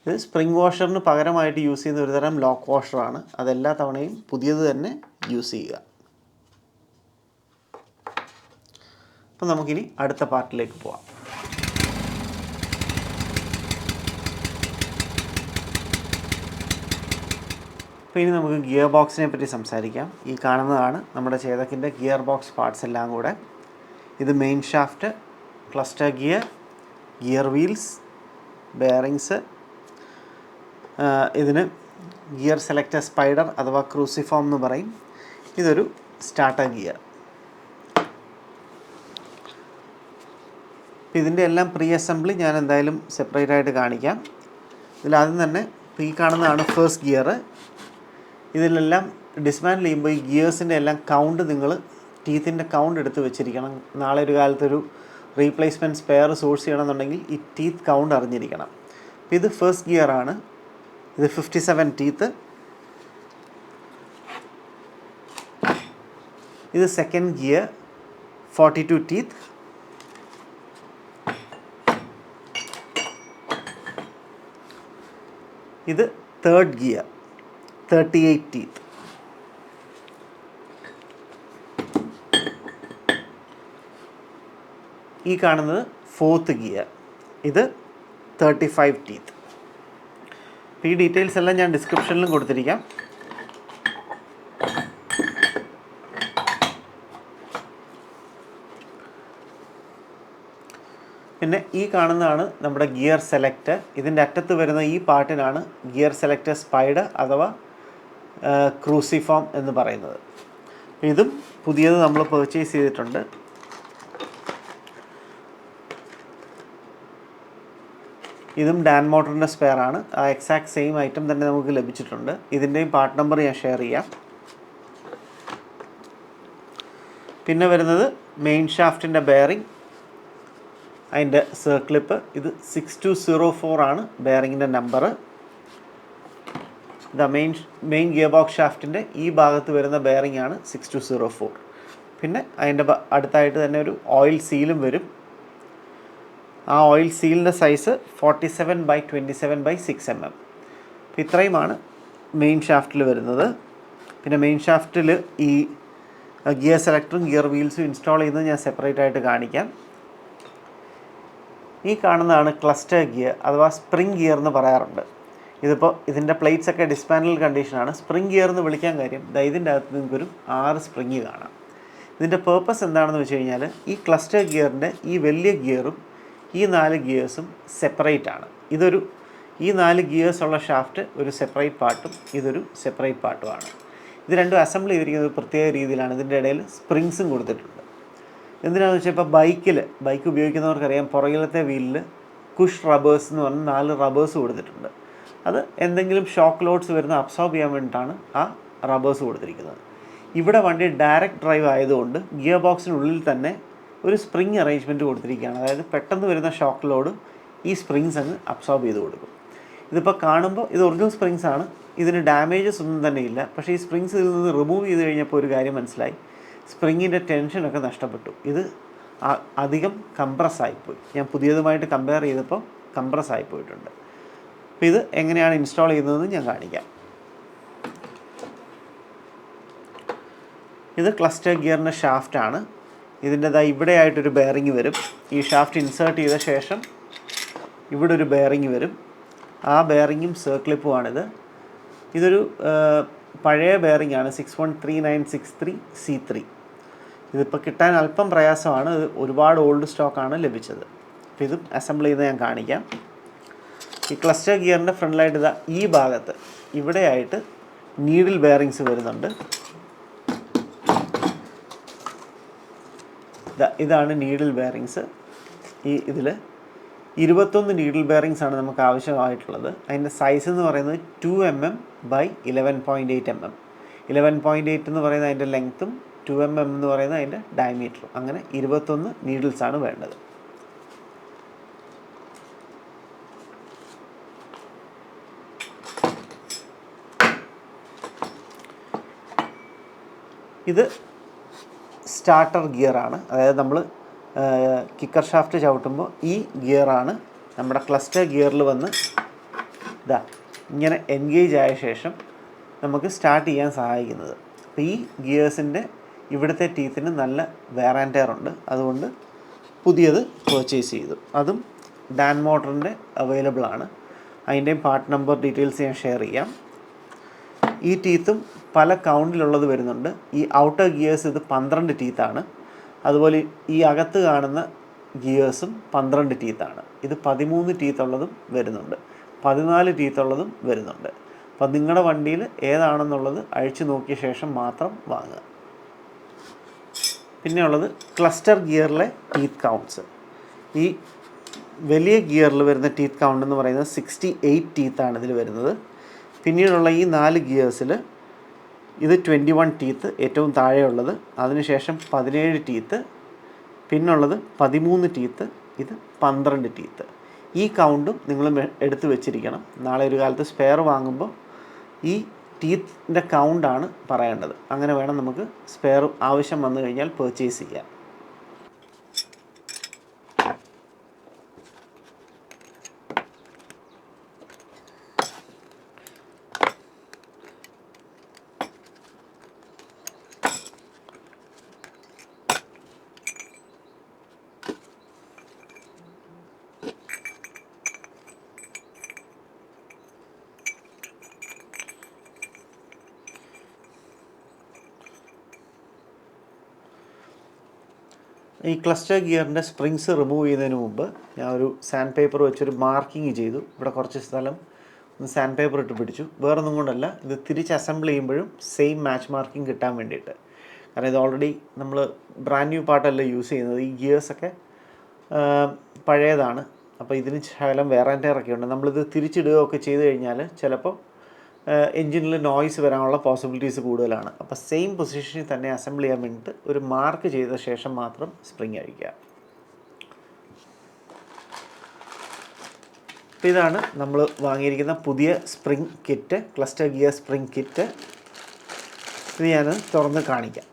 ഇത് സ്പ്രിംഗ് വാഷറിന് പകരമായിട്ട് യൂസ് ചെയ്യുന്ന ഒരു തരം ലോക്ക് വാഷറാണ്. അതെല്ലാ തവണയും പുതിയത് തന്നെ യൂസ് ചെയ്യുക. അപ്പോൾ നമുക്കിനി അടുത്ത പാർട്ടിലേക്ക് പോവാം. അപ്പോൾ ഇനി നമുക്ക് ഗിയർ ബോക്സിനെ പറ്റി സംസാരിക്കാം. ഈ കാണുന്നതാണ് നമ്മുടെ ചേതക്കിൻ്റെ ഗിയർ ബോക്സ് പാർട്സ് എല്ലാം കൂടെ. ഇത് main shaft, cluster gear, gear wheels, bearings. ഇതിന് ഗിയർ സെലക്ടർ സ്പൈഡർ അഥവാ ക്രൂസിഫോം എന്ന് പറയും. ഇതൊരു സ്റ്റാർട്ടർ ഗിയർ. ഇതിൻ്റെ എല്ലാം പ്രീ അസംബ്ലി ഞാൻ എന്തായാലും സെപ്പറേറ്റ് ആയിട്ട് കാണിക്കാം. ഇതിലാദ്യം തന്നെ ഈ കാണുന്നതാണ് ഫസ്റ്റ് ഗിയർ. ഇതിലെല്ലാം ഡിസ്മാൻഡിൽ ചെയ്യുമ്പോൾ ഈ ഗിയേഴ്സിൻ്റെ എല്ലാം കൗണ്ട് നിങ്ങൾ ടീത്തിൻ്റെ കൗണ്ട് എടുത്ത് വെച്ചിരിക്കണം. നാളെ ഒരു കാലത്തൊരു റീപ്ലേസ്മെൻറ്റ് സ്പെയർ സോഴ്സ് ചെയ്യണമെന്നുണ്ടെങ്കിൽ ഈ ടീത്ത് കൗണ്ട് അറിഞ്ഞിരിക്കണം. ഇത് ഫസ്റ്റ് ഗിയറാണ്. ഇത് 57 ടീത്ത്. ഇത് സെക്കൻഡ് ഗിയർ 42 ടീത്ത്. ഇത് തേർഡ് ഗിയർ 38 ടീത്ത്. ഈ കാണുന്നത് ഫോർത്ത് ഗിയർ. ഇത് 35 ടീത്ത്. ഈ ഡീറ്റെയിൽസ് എല്ലാം ഞാൻ ഡിസ്ക്രിപ്ഷനിലും കൊടുത്തിരിക്കാം. പിന്നെ ഈ കാണുന്നതാണ് നമ്മുടെ ഗിയർ സെലക്ടർ. ഇതിൻ്റെ അറ്റത്ത് വരുന്ന ഈ പാർട്ടിനാണ് ഗിയർ സെലക്ടർ സ്പൈഡർ അഥവാ ക്രൂസിഫോം എന്ന് പറയുന്നത്. ഇതും പുതിയത് നമ്മൾ പർച്ചേസ് ചെയ്തിട്ടുണ്ട്. ഇതും ഡാൻ മോട്ടറിൻ്റെ സ്പെയർ ആണ്. ആ എക്സാക്ട് സെയിം ഐറ്റം തന്നെ നമുക്ക് ലഭിച്ചിട്ടുണ്ട്. ഇതിൻ്റെയും പാർട്ട് നമ്പർ ഞാൻ ഷെയർ ചെയ്യാം. പിന്നെ വരുന്നത് മെയിൻ ഷാഫ്റ്റിൻ്റെ ബെയറിംഗ്, അതിൻ്റെ സർക്ലിപ്പ്. ഇത് 6204 ആണ് ബെയറിങ്ങിൻ്റെ നമ്പർ. മെയിൻ ഗിയർ ബോക്സ് ഷാഫ്റ്റിൻ്റെ ഈ ഭാഗത്ത് വരുന്ന ബെയറിംഗ് ആണ് 6204. പിന്നെ അതിൻ്റെ അടുത്തായിട്ട് തന്നെ ഒരു ഓയിൽ സീലും വരും. ആ ഓയിൽ സീലിൻ്റെ സൈസ് 47/27/6 mm. അപ്പോൾ ഇത്രയുമാണ് മെയിൻ ഷാഫ്റ്റിൽ വരുന്നത്. പിന്നെ മെയിൻ ഷാഫ്റ്റിൽ ഈ ഗിയർ സെലക്ടറും ഗിയർ വീൽസും ഇൻസ്റ്റാൾ ചെയ്യുന്നത് ഞാൻ സെപ്പറേറ്റ് ആയിട്ട് കാണിക്കാം. ഈ കാണുന്നതാണ് ക്ലസ്റ്റർ ഗിയർ അഥവാ സ്പ്രിംഗ് ഗിയർ എന്ന് പറയാറുണ്ട്. ഇതിപ്പോൾ ഇതിൻ്റെ പ്ലേറ്റ്സ് ഒക്കെ ഡിസ്മാൻഡിൽ കണ്ടീഷനാണ്. സ്പ്രിംഗ് ഗിയർ എന്ന് വിളിക്കാൻ കാര്യം ഇതിൻ്റെ അകത്ത് നിങ്ങൾക്കൊരു 6 സ്പ്രിങ് കാണാം. ഇതിൻ്റെ പേർപ്പസ് എന്താണെന്ന് വെച്ച് കഴിഞ്ഞാൽ ഈ ക്ലസ്റ്റർ ഗിയറിൻ്റെ ഈ വലിയ ഗിയറും ഈ 4 ഗിയേഴ്സും സെപ്പറേറ്റ് ആണ്. ഈ 4 ഗിയേഴ്സ് ഉള്ള ഷാഫ്റ്റ് ഒരു സെപ്പറേറ്റ് പാർട്ടും ഇതൊരു സെപ്പറേറ്റ് പാർട്ടുമാണ്. ഇത് രണ്ടും അസംബിൾ ചെയ്തിരിക്കുന്നത് പ്രത്യേക രീതിയിലാണ്. ഇതിൻ്റെ ഇടയിൽ സ്പ്രിങ്സും കൊടുത്തിട്ടുണ്ട്. എന്തിനാണെന്ന് വെച്ചാൽ ഇപ്പോൾ ബൈക്ക് ഉപയോഗിക്കുന്നവർക്കറിയാം, പുറകിലത്തെ വീലിൽ കുഷ് റബ്ബേഴ്സ് എന്ന് പറഞ്ഞ് 4 റബ്ബേഴ്സ് കൊടുത്തിട്ടുണ്ട്. അത് എന്തെങ്കിലും ഷോക്ക് ലോഡ്സ് വരുന്ന അബ്സോർബ് ചെയ്യാൻ വേണ്ടിയിട്ടാണ് ആ റബ്ബേഴ്സ് കൊടുത്തിരിക്കുന്നത്. ഇവിടെ വണ്ടി ഡയറക്റ്റ് ഡ്രൈവ് ആയതുകൊണ്ട് ഗിയർ ബോക്സിനുള്ളിൽ തന്നെ ഒരു സ്പ്രിങ് അറേഞ്ച്മെൻറ്റ് കൊടുത്തിരിക്കുകയാണ്. അതായത് പെട്ടെന്ന് വരുന്ന ഷോക്ക് ലോഡ് ഈ സ്പ്രിങ്സ് അങ്ങ് അബ്സോർബ് ചെയ്ത് കൊടുക്കും. ഇതിപ്പോൾ കാണുമ്പോൾ ഇത് ഒറിജിനൽ സ്പ്രിങ്സ് ആണ്. ഇതിന് ഡാമേജസ് ഒന്നും തന്നെ ഇല്ല. പക്ഷേ ഈ സ്പ്രിങ്സ് ഇതിൽ നിന്ന് റിമൂവ് ചെയ്ത് കഴിഞ്ഞപ്പോൾ ഒരു കാര്യം മനസ്സിലായി, സ്പ്രിങ്ങിൻ്റെ ടെൻഷനൊക്കെ നഷ്ടപ്പെട്ടു. ഇത് അധികം കംപ്രസ്സായിപ്പോയി. ഞാൻ പുതിയതുമായിട്ട് കമ്പയർ ചെയ്തപ്പോൾ കംപ്രസ്സായിപ്പോയിട്ടുണ്ട്. അപ്പോൾ ഇത് എങ്ങനെയാണ് ഇൻസ്റ്റാൾ ചെയ്യുന്നതെന്ന് ഞാൻ കാണിക്കാം. ഇത് ക്ലസ്റ്റർ ഗിയറിൻ്റെ ഷാഫ്റ്റാണ്. ഇതിൻ്റെതായി ഇവിടെയായിട്ടൊരു ബെയറിങ് വരും. ഈ ഷാഫ്റ്റ് ഇൻസേർട്ട് ചെയ്ത ശേഷം ഇവിടെ ഒരു ബെയറിങ് വരും. ആ ബെയറിങ്ങും സർക്ലിപ്പുമാണിത്. ഇതൊരു പഴയ ബെയറിംഗ് ആണ്, 613963C3. ഇതിപ്പോൾ കിട്ടാൻ അല്പം പ്രയാസമാണ്. ഇത് ഒരുപാട് ഓൾഡ് സ്റ്റോക്കാണ് ലഭിച്ചത്. അപ്പോൾ ഇതും അസംബിൾ ചെയ്ത് ഞാൻ കാണിക്കാം. ഈ ക്ലസ്റ്റർ ഗിയറിൻ്റെ ഫ്രണ്ടിലായിട്ട് ഈ ഭാഗത്ത് ഇവിടെയായിട്ട് നീഡിൽ ബെയറിങ്സ് വരുന്നുണ്ട്. ഇതാണ് നീഡിൽ ബെയറിങ്സ്. ഇതിൽ 21 നീഡിൽ ബെയറിങ്സ് ആണ് നമുക്ക് ആവശ്യമായിട്ടുള്ളത്. അതിൻ്റെ സൈസ് എന്ന് പറയുന്നത് 2 mm by 11.8 mm. 11.8 എന്ന് പറയുന്നത് അതിൻ്റെ ലെങ്ത്തും 2 mm എന്ന് പറയുന്നത് അതിൻ്റെ ഡയമീറ്ററും. അങ്ങനെ 21 നീഡിൽസാണ് വേണ്ടത്. ഇത് സ്റ്റാർട്ടർ ഗിയറാണ്. അതായത് നമ്മൾ കിക്കർ ഷാഫ്റ്റ് ചവിട്ടുമ്പോൾ ഈ ഗിയറാണ് നമ്മുടെ ക്ലസ്റ്റർ ഗിയറിൽ വന്ന് ഇങ്ങനെ എൻഗേജ് ആയ ശേഷം നമുക്ക് സ്റ്റാർട്ട് ചെയ്യാൻ സഹായിക്കുന്നത്. അപ്പോൾ ഈ ഗിയേഴ്സിൻ്റെ ഇവിടുത്തെ ടീത്തിന് നല്ല വെയർ ആൻഡ് ടയർ ഉണ്ട്. അതുകൊണ്ട് പുതിയത് പർച്ചേസ് ചെയ്തു. അതും ഡാൻ മോട്ടറിൻ്റെ അവൈലബിൾ ആണ്. അതിൻ്റെയും പാർട്ട് നമ്പർ ഡീറ്റെയിൽസ് ഞാൻ ഷെയർ ചെയ്യാം. ഈ ടീത്തും പല കൗണ്ടിലുള്ളത് വരുന്നുണ്ട്. ഈ ഔട്ടർ ഗിയേഴ്സ് ഇത് 12 ടീത്താണ്. അതുപോലെ ഈ അകത്ത് കാണുന്ന ഗിയേഴ്സും 12 ടീത്താണ്. ഇത് 13 ടീത്തുള്ളതും വരുന്നുണ്ട്, 14 ടീത്തുള്ളതും വരുന്നുണ്ട്. അപ്പോൾ നിങ്ങളുടെ വണ്ടിയിൽ ഏതാണെന്നുള്ളത് അഴിച്ചു നോക്കിയ ശേഷം മാത്രം വാങ്ങുക. പിന്നെയുള്ളത് ക്ലസ്റ്റർ ഗിയറിലെ ടീത്ത് കൗണ്ട്സ്. ഈ വലിയ ഗിയറിൽ വരുന്ന ടീത്ത് കൗണ്ട് എന്ന് പറയുന്നത് 68 ടീത്താണ് ഇതിൽ വരുന്നത്. പിന്നീടുള്ള ഈ 4 ഗിയേഴ്സിൽ ഇത് 21 ടീത്ത് ഏറ്റവും താഴെയുള്ളത്, അതിനുശേഷം 17 ടീത്ത്, പിന്നുള്ളത് 13 ടീത്ത്, ഇത് 12 ടീത്ത്. ഈ കൗണ്ടും നിങ്ങൾ എടുത്ത് വെച്ചിരിക്കണം. നാളെ ഒരു കാലത്ത് സ്പെയർ വാങ്ങുമ്പോൾ ഈ ടീത്തിൻ്റെ കൗണ്ടാണ് പറയേണ്ടത്. അങ്ങനെ വേണം നമുക്ക് സ്പെയർ ആവശ്യം വന്നു കഴിഞ്ഞാൽ പർച്ചേസ് ചെയ്യാം. ഈ ക്ലസ്റ്റർ ഗിയറിൻ്റെ സ്പ്രിങ്സ് റിമൂവ് ചെയ്യുന്നതിന് മുമ്പ് ഞാൻ ഒരു സാൻഡ് പേപ്പർ വെച്ചൊരു മാർക്കിങ് ചെയ്തു. ഇവിടെ കുറച്ച് സ്ഥലം ഒന്ന് സാൻഡ് പേപ്പർ ഇട്ട് പിടിച്ചു. വേറൊന്നും കൊണ്ടല്ല, ഇത് തിരിച്ച് അസംബിൾ ചെയ്യുമ്പോഴും സെയിം മാച്ച് മാർക്കിങ് കിട്ടാൻ വേണ്ടിയിട്ട്. കാരണം ഇത് ഓൾറെഡി നമ്മൾ ബ്രാൻഡ് ന്യൂ പാർട്ടല്ല യൂസ് ചെയ്യുന്നത്. ഈ ഗിയേഴ്സൊക്കെ പഴയതാണ്. അപ്പോൾ ഇതിന് ശകലം വേറെ ഒക്കെ ഉണ്ട്. നമ്മളിത് തിരിച്ചിടുകയൊക്കെ ചെയ്ത് കഴിഞ്ഞാൽ ചിലപ്പോൾ എൻജിനിൽ നോയ്സ് വരാനുള്ള പോസിബിലിറ്റീസ് കൂടുതലാണ്. അപ്പോൾ സെയിം പൊസിഷനിൽ തന്നെ അസംബിൾ ചെയ്യാൻ വേണ്ടിയിട്ട് ഒരു മാർക്ക് ചെയ്ത ശേഷം മാത്രം സ്പ്രിങ് അഴിക്കുക. അപ്പോൾ ഇതാണ് നമ്മൾ വാങ്ങിയിരിക്കുന്ന പുതിയ spring kit, cluster gear spring kit. ഇത് ഞാൻ തുറന്ന് കാണിക്കാം.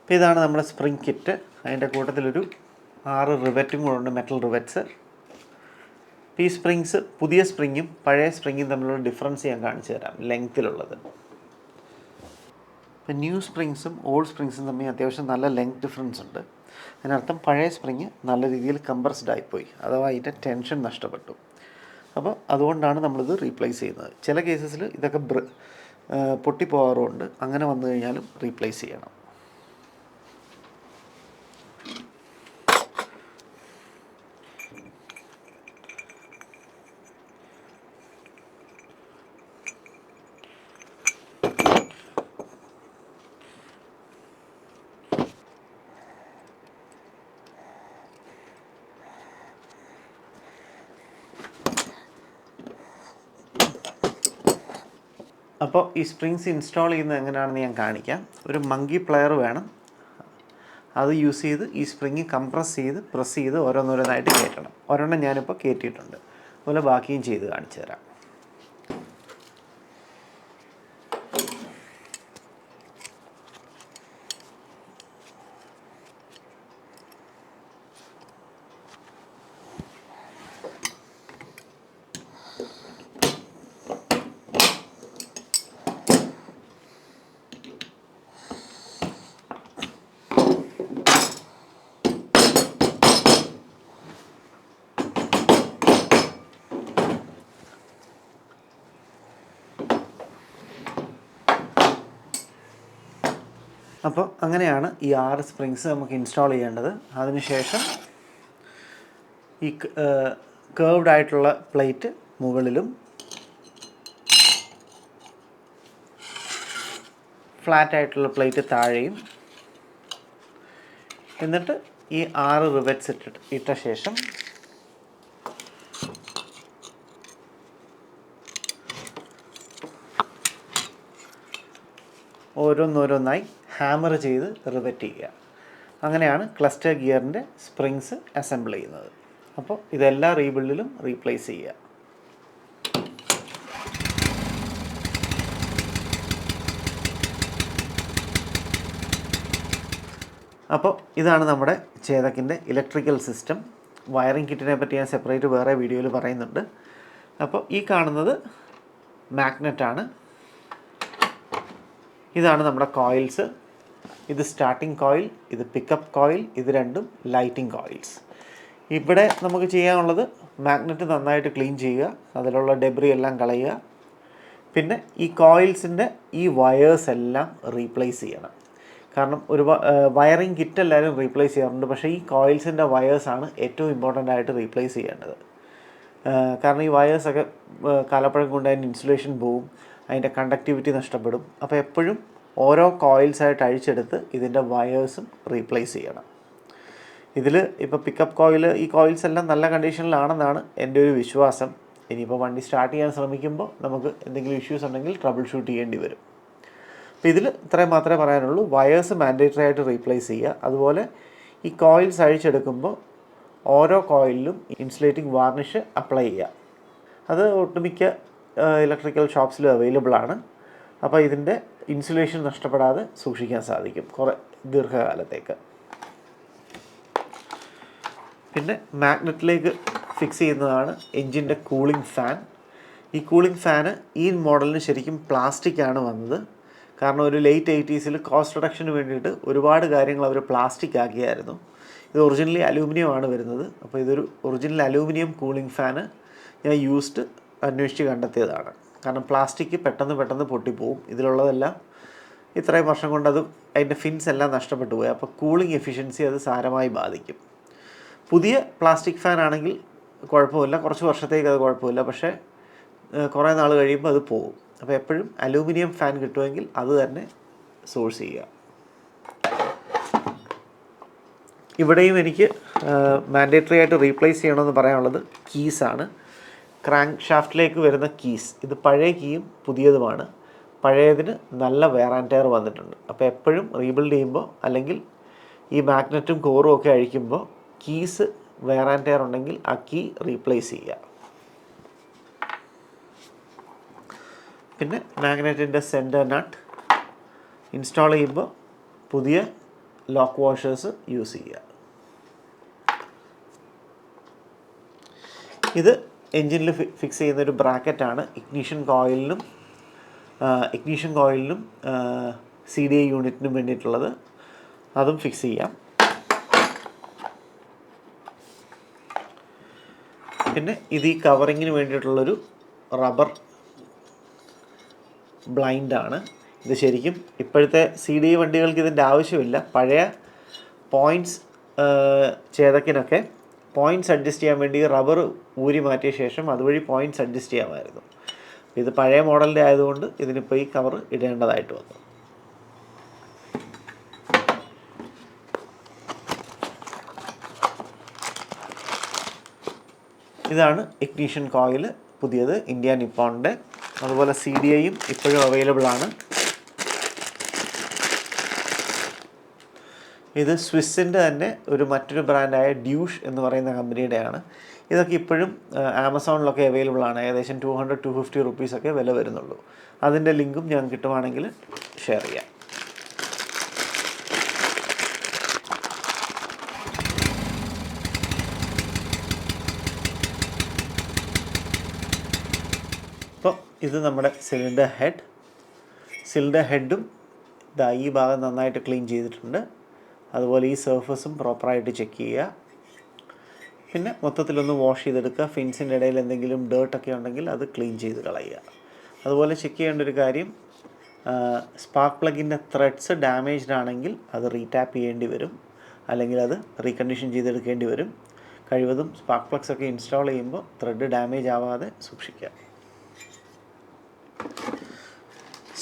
അപ്പോൾ ഇതാണ് നമ്മുടെ സ്പ്രിങ് കിറ്റ്. അതിൻ്റെ കൂട്ടത്തിലൊരു 6 റിവറ്റും കൂടെ ഉണ്ട്, മെറ്റൽ റിവറ്റ്സ്. ഈ സ്പ്രിങ്സ്, പുതിയ സ്പ്രിങ്ങും പഴയ സ്പ്രിങ്ങും തമ്മിലുള്ള ഡിഫറൻസ് ഞാൻ കാണിച്ചു തരാം, ലെങ്ത്തിലുള്ളത്. ഇപ്പം ന്യൂ സ്പ്രിങ്സും ഓൾഡ് സ്പ്രിങ്സും തമ്മിൽ അത്യാവശ്യം നല്ല ലെങ്ത് ഡിഫറൻസ് ഉണ്ട്. അതിനർത്ഥം പഴയ സ്പ്രിങ് നല്ല രീതിയിൽ കംപ്രസ്ഡ് ആയിപ്പോയി, അഥവാ അതിൻ്റെ ടെൻഷൻ നഷ്ടപ്പെട്ടു. അപ്പോൾ അതുകൊണ്ടാണ് നമ്മളിത് റീപ്ലേസ് ചെയ്യുന്നത്. ചില കേസസിൽ ഇതൊക്കെ പൊട്ടിപ്പോകാറുമുണ്ട്. അങ്ങനെ വന്നു കഴിഞ്ഞാലും റീപ്ലേസ് ചെയ്യണം. അപ്പോൾ ഈ സ്പ്രിങ്സ് ഇൻസ്റ്റാൾ ചെയ്യുന്നത് എങ്ങനെയാണെന്ന് ഞാൻ കാണിക്കാം. ഒരു മങ്കി പ്ലെയർ വേണം. അത് യൂസ് ചെയ്ത് ഈ സ്പ്രിങ് കംപ്രസ് ചെയ്ത് പ്രസ് ചെയ്ത് ഓരോന്നോരോന്നായിട്ട് കയറ്റണം. ഒരെണ്ണം ഞാനിപ്പോൾ കയറ്റിയിട്ടുണ്ട്. അതുപോലെ ബാക്കിയും ചെയ്ത് കാണിച്ചു തരാം. അപ്പോൾ അങ്ങനെയാണ് ഈ 6 സ്പ്രിങ്സ് നമുക്ക് ഇൻസ്റ്റാൾ ചെയ്യേണ്ടത്. അതിനുശേഷം ഈ കേർവ്ഡ് ആയിട്ടുള്ള പ്ലേറ്റ് മുകളിലും ഫ്ലാറ്റ് ആയിട്ടുള്ള പ്ലേറ്റ് താഴെയും, എന്നിട്ട് ഈ 6 റിവറ്റ്സ് ഇട്ട ശേഷം ഓരോന്നോരോന്നായി ഹാമർ ചെയ്ത് റിവറ്റ് ചെയ്യുക. അങ്ങനെയാണ് ക്ലസ്റ്റർ ഗിയറിൻ്റെ സ്പ്രിങ്സ് അസംബിൾ ചെയ്യുന്നത്. അപ്പോൾ ഇതെല്ലാ റീബിൽഡിലും റീപ്ലേസ് ചെയ്യുക. അപ്പോൾ ഇതാണ് നമ്മുടെ ചേതക്കിൻ്റെ ഇലക്ട്രിക്കൽ സിസ്റ്റം. വയറിംഗ് കിറ്റിനെ പറ്റി ഞാൻ സെപ്പറേറ്റ് വേറെ വീഡിയോയിൽ പറയുന്നുണ്ട്. അപ്പോൾ ഈ കാണുന്നത് മാഗ്നറ്റാണ്. ഇതാണ് നമ്മുടെ കോയിൽസ്. ഇത് സ്റ്റാർട്ടിംഗ് കോയിൽ, ഇത് പിക്കപ്പ് കോയിൽ, ഇത് രണ്ടും ലൈറ്റിംഗ് കോയിൽസ്. ഇവിടെ നമുക്ക് ചെയ്യാനുള്ളത് മാഗ്നറ്റ് നന്നായിട്ട് ക്ലീൻ ചെയ്യുക, അതിലുള്ള ഡെബ്രി എല്ലാം കളയുക. പിന്നെ ഈ കോയിൽസിൻ്റെ ഈ വയേഴ്സ് എല്ലാം റീപ്ലേസ് ചെയ്യണം. കാരണം വയറിംഗ് കിറ്റ് എല്ലാവരും റീപ്ലേസ് ചെയ്യാറുണ്ട്, പക്ഷേ ഈ കോയിൽസിൻ്റെ വയേഴ്സാണ് ഏറ്റവും ഇമ്പോർട്ടൻ്റ് ആയിട്ട് റീപ്ലേസ് ചെയ്യേണ്ടത്. കാരണം ഈ വയേഴ്സൊക്കെ കാലപ്പഴക്കം കൊണ്ട് അതിൻ്റെ ഇൻസുലേഷൻ പോവും, അതിൻ്റെ കണ്ടക്ടിവിറ്റി നഷ്ടപ്പെടും. അപ്പോൾ എപ്പോഴും ഓരോ കോയിൽസായിട്ട് അഴിച്ചെടുത്ത് ഇതിൻ്റെ വയേഴ്സും റീപ്ലേസ് ചെയ്യണം. ഇതിൽ ഇപ്പോൾ പിക്കപ്പ് കോയിൽ, ഈ കോയിൽസ് എല്ലാം നല്ല കണ്ടീഷനിലാണെന്നാണ് എൻ്റെ ഒരു വിശ്വാസം. ഇനിയിപ്പോൾ വണ്ടി സ്റ്റാർട്ട് ചെയ്യാൻ ശ്രമിക്കുമ്പോൾ നമുക്ക് എന്തെങ്കിലും ഇഷ്യൂസ് ഉണ്ടെങ്കിൽ ട്രബിൾ ഷൂട്ട് ചെയ്യേണ്ടി വരും. അപ്പോൾ ഇതിൽ ഇത്രയും മാത്രമേ പറയാനുള്ളൂ. വയേഴ്സ് മാൻഡേറ്ററി ആയിട്ട് റീപ്ലേസ് ചെയ്യുക. അതുപോലെ ഈ കോയിൽസ് അഴിച്ചെടുക്കുമ്പോൾ ഓരോ കോയിലിലും ഇൻസുലേറ്റിംഗ് വാർണിഷ് അപ്ലൈ ചെയ്യുക. അത് ഒട്ടുമിക്ക ഇലക്ട്രിക്കൽ ഷോപ്സിലും അവൈലബിൾ ആണ്. അപ്പോൾ ഇതിൻ്റെ ഇൻസുലേഷൻ നഷ്ടപ്പെടാതെ സൂക്ഷിക്കാൻ സാധിക്കും കുറേ ദീർഘകാലത്തേക്ക്. പിന്നെ മാഗ്നറ്റിലേക്ക് ഫിക്സ് ചെയ്യുന്നതാണ് എൻജിൻ്റെ കൂളിംഗ് ഫാൻ. ഈ കൂളിംഗ് ഫാന് ഈ മോഡലിന് ശരിക്കും പ്ലാസ്റ്റിക്കാണ് വന്നത്. കാരണം ഒരു ലേറ്റ് 80s കോസ്റ്റ് റിഡക്ഷന് വേണ്ടിയിട്ട് ഒരുപാട് കാര്യങ്ങൾ അവർ പ്ലാസ്റ്റിക് ആക്കിയായിരുന്നു. ഇത് ഒറിജിനലി അലൂമിനിയം ആണ് വരുന്നത്. അപ്പോൾ ഇതൊരു ഒറിജിനൽ അലൂമിനിയം കൂളിംഗ് ഫാന് ഞാൻ അന്വേഷിച്ച് കണ്ടെത്തിയതാണ്. കാരണം പ്ലാസ്റ്റിക് പെട്ടെന്ന് പൊട്ടിപ്പോവും. ഇതിലുള്ളതെല്ലാം ഇത്രയും വർഷം കൊണ്ട് അതിൻ്റെ ഫിൻസ് എല്ലാം നഷ്ടപ്പെട്ടു പോയി. അപ്പോൾ കൂളിംഗ് എഫിഷ്യൻസി അത് സാരമായി ബാധിക്കും. പുതിയ പ്ലാസ്റ്റിക് ഫാൻ ആണെങ്കിൽ കുഴപ്പമില്ല, കുറച്ച് വർഷത്തേക്ക് അത് കുഴപ്പമില്ല. പക്ഷേ കുറേ നാൾ കഴിയുമ്പോൾ അത് പോകും. അപ്പോൾ എപ്പോഴും അലൂമിനിയം ഫാൻ കിട്ടുമെങ്കിൽ അത് തന്നെ സോഴ്സ് ചെയ്യുക. ഇവിടെയും എനിക്ക് മാൻഡേറ്ററി ആയിട്ട് റീപ്ലേസ് ചെയ്യണമെന്ന് പറയാനുള്ളത് കീസാണ്. ക്രാങ്ക് ഷാഫ്റ്റിലേക്ക് വരുന്ന കീസ്, ഇത് പഴയ കീയും പുതിയതുമാണ്. പഴയതിന് നല്ല വെയർ ആൻഡ് ടയർ വന്നിട്ടുണ്ട്. അപ്പോൾ എപ്പോഴും റീബിൽഡ് ചെയ്യുമ്പോൾ അല്ലെങ്കിൽ ഈ മാഗ്നറ്റും കോറും ഒക്കെ അഴിക്കുമ്പോൾ കീസ് വെയർ ആൻഡ് ടയർ ഉണ്ടെങ്കിൽ ആ കീ റീപ്ലേസ് ചെയ്യുക. പിന്നെ മാഗ്നറ്റിൻ്റെ സെൻറ്റർ നട്ട് ഇൻസ്റ്റാൾ ചെയ്യുമ്പോൾ പുതിയ ലോക്ക് വാഷേഴ്സ് യൂസ് ചെയ്യുക. ഇത് എൻജിനിൽ ഫിക്സ് ചെയ്യുന്നൊരു ബ്രാക്കറ്റാണ്. ഇഗ്നിഷൻ കോയിലിനും CDI യൂണിറ്റിനും വേണ്ടിയിട്ടുള്ളത്. അതും ഫിക്സ് ചെയ്യാം. പിന്നെ ഇത് ഈ കവറിങ്ങിന് വേണ്ടിയിട്ടുള്ളൊരു റബ്ബർ ബ്ലൈൻഡാണ്. ഇത് ശരിക്കും ഇപ്പോഴത്തെ CDI വണ്ടികൾക്ക് ഇതിൻ്റെ ആവശ്യമില്ല. പഴയ പോയിൻറ്റ്സ് ചേതക്കിനൊക്കെ പോയിൻറ്റ്സ് അഡ്ജസ്റ്റ് ചെയ്യാൻ വേണ്ടി റബ്ബർ ഊരി മാറ്റിയ ശേഷം അതുവഴി പോയിൻറ്റ്സ് അഡ്ജസ്റ്റ് ചെയ്യാമായിരുന്നു. ഇത് പഴയ മോഡലിൻ്റെ ആയതുകൊണ്ട് ഇതിനിപ്പോൾ ഈ കവർ ഇടേണ്ടതായിട്ട് വന്നു. ഇതാണ് ഇഗ്നിഷൻ കോയിൽ പുതിയത്, ഇന്ത്യ നിപ്പോണിൻ്റെ. അതുപോലെ CDIയും ഇപ്പോഴും അവൈലബിൾ ആണ്. ഇത് സ്വിസ്സിൻ്റെ തന്നെ മറ്റൊരു ബ്രാൻഡായ ഡ്യൂഷ് എന്ന് പറയുന്ന കമ്പനിയുടെയാണ്. ഇതൊക്കെ ഇപ്പോഴും ആമസോണിലൊക്കെ അവൈലബിൾ ആണ്. ഏകദേശം 200-250 റുപ്പീസൊക്കെ വില വരുന്നുള്ളൂ. അതിൻ്റെ ലിങ്കും ഞാൻ കിട്ടുവാണെങ്കിൽ ഷെയർ ചെയ്യാം. അപ്പോൾ ഇത് നമ്മുടെ സിലിണ്ടർ ഹെഡും ഈ ഭാഗം നന്നായിട്ട് ക്ലീൻ ചെയ്തിട്ടുണ്ട്. അതുപോലെ ഈ സർഫസും പ്രോപ്പറായിട്ട് ചെക്ക് ചെയ്യുക. പിന്നെ മൊത്തത്തിലൊന്ന് വാഷ് ചെയ്തെടുക്കുക. ഫിൻസിൻ്റെ ഇടയിൽ എന്തെങ്കിലും ഡേർട്ടൊക്കെ ഉണ്ടെങ്കിൽ അത് ക്ലീൻ ചെയ്ത് കളയുക. അതുപോലെ ചെക്ക് ചെയ്യേണ്ട ഒരു കാര്യം, സ്പാർക്ക് പ്ലഗിൻ്റെ ത്രെഡ്സ് ഡാമേജ്ഡ് ആണെങ്കിൽ അത് റീടാപ്പ് ചെയ്യേണ്ടി വരും, അല്ലെങ്കിൽ അത് റീകണ്ടീഷൻ ചെയ്തെടുക്കേണ്ടി വരും. കഴിവതും സ്പാർക്ക് പ്ലഗ്സ് ഒക്കെ ഇൻസ്റ്റാൾ ചെയ്യുമ്പോൾ ത്രെഡ് ഡാമേജ് ആവാതെ സൂക്ഷിക്കുക.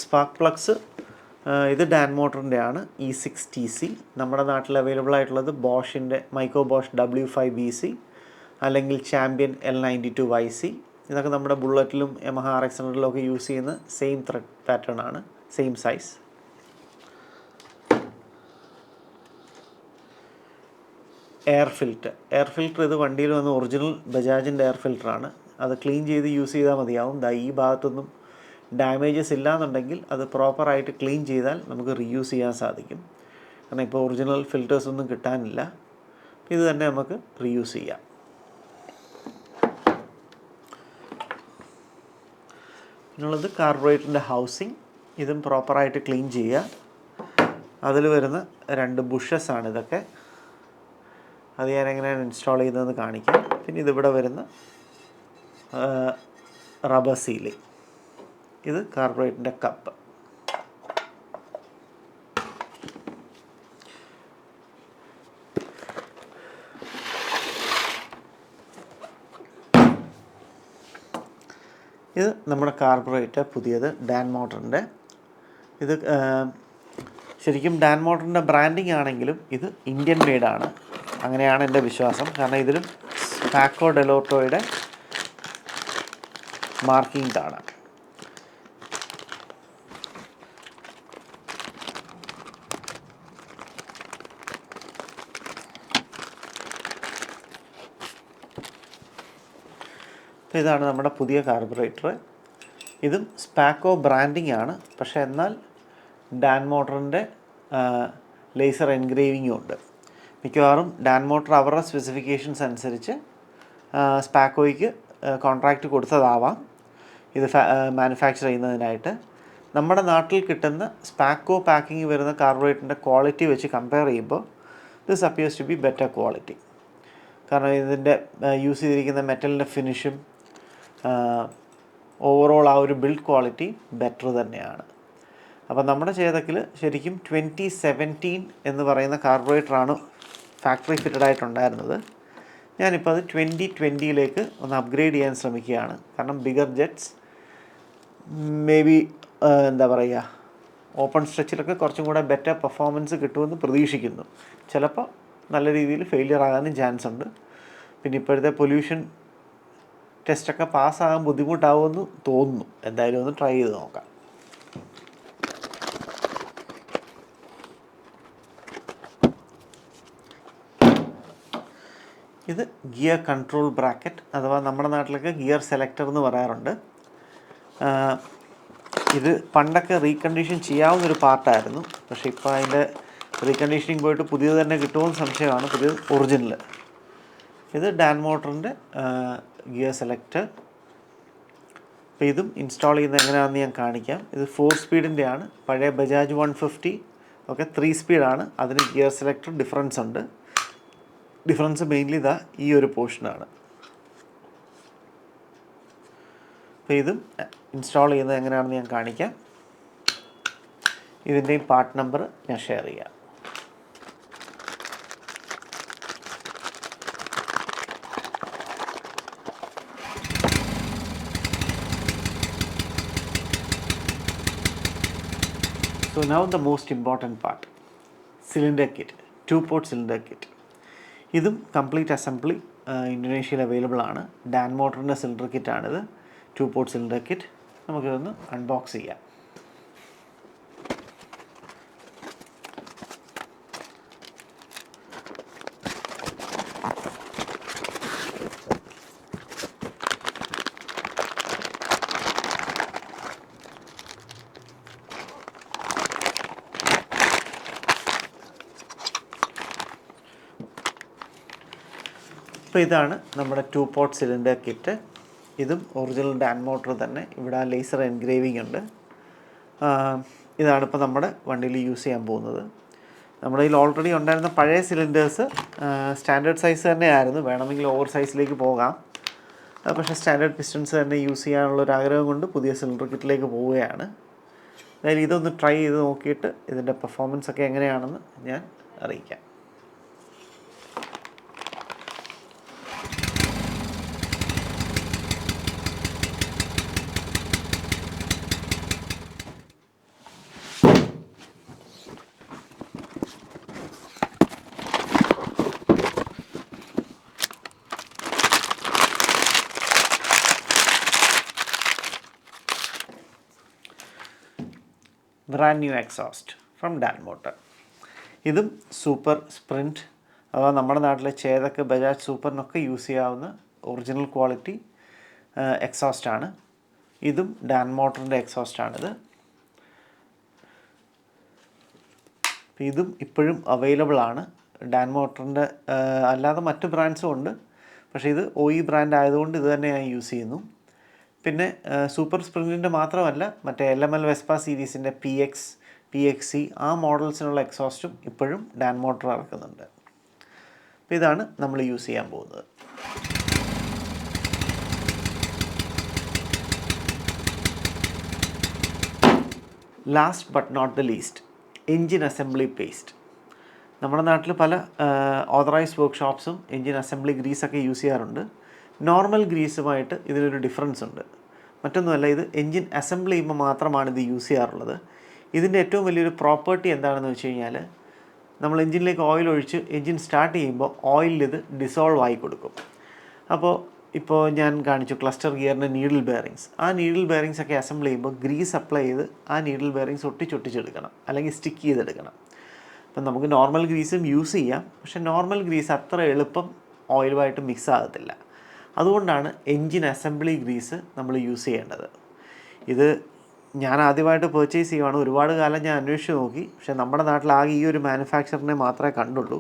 സ്പാർക്ക് പ്ലഗ്സ് ഇത് ഡാൻ മോട്ടറിൻ്റെ ആണ്, E6TC. നമ്മുടെ നാട്ടിൽ അവൈലബിൾ ആയിട്ടുള്ളത് ബോഷിൻ്റെ മൈക്കോ ബോഷ് W5BC അല്ലെങ്കിൽ ചാമ്പ്യൻ L92YC. ഇതൊക്കെ നമ്മുടെ ബുള്ളറ്റിലും യമഹ RX100 ഒക്കെ യൂസ് ചെയ്യുന്ന സെയിം ത്രെഡ് പാറ്റേൺ ആണ്, സെയിം സൈസ്. എയർ ഫിൽറ്റർ ഇത് വണ്ടിയിൽ വന്ന് ഒറിജിനൽ ബജാജിൻ്റെ എയർ ഫിൽറ്ററാണ്. അത് ക്ലീൻ ചെയ്ത് യൂസ് ചെയ്താൽ മതിയാവും. ഈ ഭാഗത്തൊന്നും ഡാമേജസ് ഇല്ലയെന്നുണ്ടെങ്കിൽ അത് പ്രോപ്പറായിട്ട് ക്ലീൻ ചെയ്താൽ നമുക്ക് റീയൂസ് ചെയ്യാൻ സാധിക്കും. കാരണം ഇപ്പോൾ ഒറിജിനൽ ഫിൽറ്റേഴ്സൊന്നും കിട്ടാനില്ല. ഇത് തന്നെ നമുക്ക് റീയൂസ് ചെയ്യാം. പിന്നുള്ളത് കാർബറേറ്ററിൻ്റെ ഹൗസിങ്, ഇതും പ്രോപ്പറായിട്ട് ക്ലീൻ ചെയ്യുക. അതിൽ വരുന്ന 2 ബുഷസാണ് ഇതൊക്കെ. അത് ഞാൻ എങ്ങനെയാണ് ഇൻസ്റ്റാൾ ചെയ്യുന്നതെന്ന് കാണിക്കാം. പിന്നെ ഇതിവിടെ വരുന്ന റബ്ബർ സീലിംഗ്. ഇത് കാർബറേറ്ററിൻ്റെ കപ്പ്. ഇത് നമ്മുടെ കാർബറേറ്റർ പുതിയത് ഡാൻ മോട്ടറിൻ്റെ. ഇത് ശരിക്കും ഡാൻ മോട്ടറിൻ്റെ ബ്രാൻഡിങ് ആണെങ്കിലും ഇത് ഇന്ത്യൻ മെയ്ഡാണ്, അങ്ങനെയാണ് എൻ്റെ വിശ്വാസം. കാരണം ഇതിലും സ്പാക്കോ ഡെലോട്ടോയുടെ മാർക്കിംഗ് കാണാം. ഇതാണ് നമ്മുടെ പുതിയ കാർബറേറ്റർ. ഇതും സ്പാക്കോ ബ്രാൻഡിങ് ആണ്, പക്ഷേ എന്നാൽ ഡാൻ മോട്ടറിൻ്റെ ലേസർ എൻഗ്രേവിങ്ങും ഉണ്ട്. മിക്കവാറും ഡാൻ മോട്ടർ അവരുടെ സ്പെസിഫിക്കേഷൻസ് അനുസരിച്ച് സ്പാക്കോയ്ക്ക് കോൺട്രാക്റ്റ് കൊടുത്തതാവാം ഇത് മാനുഫാക്ചർ ചെയ്യുന്നതിനായിട്ട്. നമ്മുടെ നാട്ടിൽ കിട്ടുന്ന സ്പാക്കോ പാക്കിങ് വരുന്ന കാർബറേറ്ററിൻ്റെ ക്വാളിറ്റി വെച്ച് കമ്പയർ ചെയ്യുമ്പോൾ this appears to be better quality. കാരണം ഇതിൻ്റെ യൂസ് ചെയ്തിരിക്കുന്ന മെറ്റലിൻ്റെ ഫിനിഷും ഓവറോൾ ആ ഒരു ബിൽഡ് ക്വാളിറ്റി ബെറ്റർ തന്നെയാണ്. അപ്പോൾ നമ്മുടെ ചേതക്കിൽ ശരിക്കും 2017 എന്ന് പറയുന്ന കാർബറേറ്ററാണ് ഫാക്ടറി ഫിറ്റഡ് ആയിട്ടുണ്ടായിരുന്നത്. ഞാനിപ്പോൾ അത് 2020 ഒന്ന് അപ്ഗ്രേഡ് ചെയ്യാൻ ശ്രമിക്കുകയാണ്. കാരണം ബിഗർ ജെറ്റ്സ് മേ ബി എന്താ പറയുക, ഓപ്പൺ സ്ട്രെച്ചിലൊക്കെ കുറച്ചും കൂടെ ബെറ്റർ പെർഫോമൻസ് കിട്ടുമെന്ന് പ്രതീക്ഷിക്കുന്നു. ചിലപ്പോൾ നല്ല രീതിയിൽ ഫെയിലിയർ ആകാനും ചാൻസ് ഉണ്ട്. പിന്നെ ഇപ്പോഴത്തെ പൊല്യൂഷൻ ടെസ്റ്റൊക്കെ പാസ്സാകാൻ ബുദ്ധിമുട്ടാവുമെന്ന് തോന്നുന്നു. എന്തായാലും ഒന്ന് ട്രൈ ചെയ്ത് നോക്കാം. ഇത് ഗിയർ കൺട്രോൾ ബ്രാക്കറ്റ്, അഥവാ നമ്മുടെ നാട്ടിലൊക്കെ ഗിയർ സെലക്ടർ എന്ന് പറയാറുണ്ട്. ഇത് പണ്ടൊക്കെ റീകണ്ടീഷൻ ചെയ്യാവുന്നൊരു പാർട്ടായിരുന്നു. പക്ഷേ ഇപ്പോൾ അതിൻ്റെ റീകണ്ടീഷനിങ് പോയിട്ട് പുതിയത് തന്നെ കിട്ടുമെന്ന് സംശയമാണ്. പുതിയത് ഒറിജിനൽ. ഇത് ഡാൻ മോട്ടറിൻ്റെ ഗിയർ സെലക്ടർ. അപ്പോൾ ഇതും ഇൻസ്റ്റാൾ ചെയ്യുന്നത് എങ്ങനെയാണെന്ന് ഞാൻ കാണിക്കാം. ഇത് 4 സ്പീഡിൻ്റെയാണ്. പഴയ ബജാജ് 150 ഒക്കെ 3 സ്പീഡാണ്. അതിന് ഗിയർ സെലക്ടർ ഡിഫറൻസ് ഉണ്ട്. ഡിഫറൻസ് മെയിൻലി ഇതാ ഈ ഒരു പോർഷനാണ്. അപ്പോൾ ഇതും ഇൻസ്റ്റാൾ ചെയ്യുന്നത് എങ്ങനെയാണെന്ന് ഞാൻ കാണിക്കാം. ഇതിൻ്റെയും പാർട്ട് നമ്പർ ഞാൻ ഷെയർ ചെയ്യാം. So now the most important part, cylinder kit, 2-port cylinder kit. ഇതും കംപ്ലീറ്റ് അസംബ്ലി ഇന്തോനേഷ്യയിൽ അവൈലബിൾ ആണ്. ഡാൻ മോട്ടറിൻ്റെ സിലിണ്ടർ കിറ്റാണിത്, 2-port സിലിണ്ടർ കിറ്റ്. നമുക്കിതൊന്ന് അൺബോക്സ് ചെയ്യാം. അപ്പോൾ ഇതാണ് നമ്മുടെ 2-port സിലിണ്ടർ കിറ്റ്. ഇതും ഒറിജിനൽ ഡാൻ മോട്ടർ തന്നെ. ഇവിടെ ആ ലേസർ എൻഗ്രേവിംഗ് ഉണ്ട്. ഇതാണ് ഇപ്പോൾ നമ്മുടെ വണ്ടിയിൽ യൂസ് ചെയ്യാൻ പോകുന്നത്. നമ്മുടെ കയ്യിൽ ഓൾറെഡി ഉണ്ടായിരുന്ന പഴയ സിലിണ്ടേഴ്സ് സ്റ്റാൻഡേർഡ് സൈസ് തന്നെയായിരുന്നു. വേണമെങ്കിൽ ഓവർ സൈസിലേക്ക് പോകാം. പക്ഷേ സ്റ്റാൻഡേർഡ് പിസ്റ്റൺസ് തന്നെ യൂസ് ചെയ്യാനുള്ളൊരു ആഗ്രഹം കൊണ്ട് പുതിയ സിലിണ്ടർ കിറ്റിലേക്ക് പോവുകയാണ്. അതായത് ഇതൊന്ന് ട്രൈ ചെയ്ത് നോക്കിയിട്ട് ഇതിൻ്റെ പെർഫോമൻസ് ഒക്കെ എങ്ങനെയാണെന്ന് ഞാൻ അറിയിക്കാം. Brand new exhaust from Dan motor. ഇതും സൂപ്പർ സ്പ്രിൻറ്റ്, അഥവാ നമ്മുടെ നാട്ടിലെ ചേതക്ക്, ബജാജ് സൂപ്പറിനൊക്കെ യൂസ് ചെയ്യാവുന്ന ഒറിജിനൽ ക്വാളിറ്റി എക്സോസ്റ്റാണ്. ഇതും ഡാൻ മോട്ടറിൻ്റെ എക്സോസ്റ്റാണിത്. ഇതും ഇപ്പോഴും അവൈലബിൾ ആണ്. ഡാൻ മോട്ടറിൻ്റെ അല്ലാതെ മറ്റ് ബ്രാൻഡ്സും ഉണ്ട്. പക്ഷേ ഇത് OE ബ്രാൻഡ് ആയതുകൊണ്ട് ഇത് തന്നെ ഞാൻ യൂസ് ചെയ്യുന്നു. പിന്നെ സൂപ്പർ സ്പ്രിൻറ്റിൻ്റെ മാത്രമല്ല, മറ്റേ LML വെസ്പ സീരീസിൻ്റെ PX PXC ആ മോഡൽസിനുള്ള എക്സോസ്റ്റും ഇപ്പോഴും ഡാൻ മോട്ടോർ ഇറക്കുന്നുണ്ട്. അപ്പോൾ ഇതാണ് നമ്മൾ യൂസ് ചെയ്യാൻ പോകുന്നത്. Last but not the least, engine assembly paste. നമ്മുടെ നാട്ടിൽ പല ഓതറൈസ്ഡ് വർക്ക്ഷോപ്സും എൻജിൻ അസംബ്ലി ഗ്രീസൊക്കെ യൂസ് ചെയ്യാറുണ്ട്. നോർമൽ ഗ്രീസുമായിട്ട് ഇതിനൊരു ഡിഫറൻസ് ഉണ്ട്. മറ്റൊന്നുമല്ല, ഇത് എൻജിൻ അസംബിൾ ചെയ്യുമ്പോൾ മാത്രമാണ് ഇത് യൂസ് ചെയ്യാറുള്ളത്. ഇതിൻ്റെ ഏറ്റവും വലിയൊരു പ്രോപ്പർട്ടി എന്താണെന്ന് വെച്ച് കഴിഞ്ഞാൽ, നമ്മൾ എൻജിനിലേക്ക് ഓയിൽ ഒഴിച്ച് എൻജിൻ സ്റ്റാർട്ട് ചെയ്യുമ്പോൾ ഓയിലിൽ ഇത് ഡിസോൾവ് ആയി കൊടുക്കും. ഇപ്പോൾ ഞാൻ കാണിച്ചു ക്ലസ്റ്റർ ഗിയറിൻ്റെ നീഡിൽ ബെയറിങ്സ്. ആ നീഡിൽ ബെയറിങ്സ് ഒക്കെ അസംബിൾ ചെയ്യുമ്പോൾ ഗ്രീസ് അപ്ലൈ ചെയ്ത് ആ നീഡിൽ ബെയറിങ്സ് ഒട്ടിച്ചൊട്ടിച്ചെടുക്കണം, അല്ലെങ്കിൽ സ്റ്റിക്ക് ചെയ്തെടുക്കണം. അപ്പം നമുക്ക് നോർമൽ ഗ്രീസും യൂസ് ചെയ്യാം, പക്ഷേ നോർമൽ ഗ്രീസ് അത്ര എളുപ്പം ഓയിലുമായിട്ട് മിക്സ് ആകത്തില്ല. അതുകൊണ്ടാണ് എൻജിൻ അസംബ്ലി ഗ്രീസ് നമ്മൾ യൂസ് ചെയ്യേണ്ടത്. ഇത് ഞാൻ ആദ്യമായിട്ട് പർച്ചേസ് ചെയ്യുവാണ്. ഒരുപാട് കാലം ഞാൻ അന്വേഷിച്ച് നോക്കി, പക്ഷേ നമ്മുടെ നാട്ടിലാകെ ഈ ഒരു മാനുഫാക്ചറിനെ മാത്രമേ കണ്ടുള്ളൂ.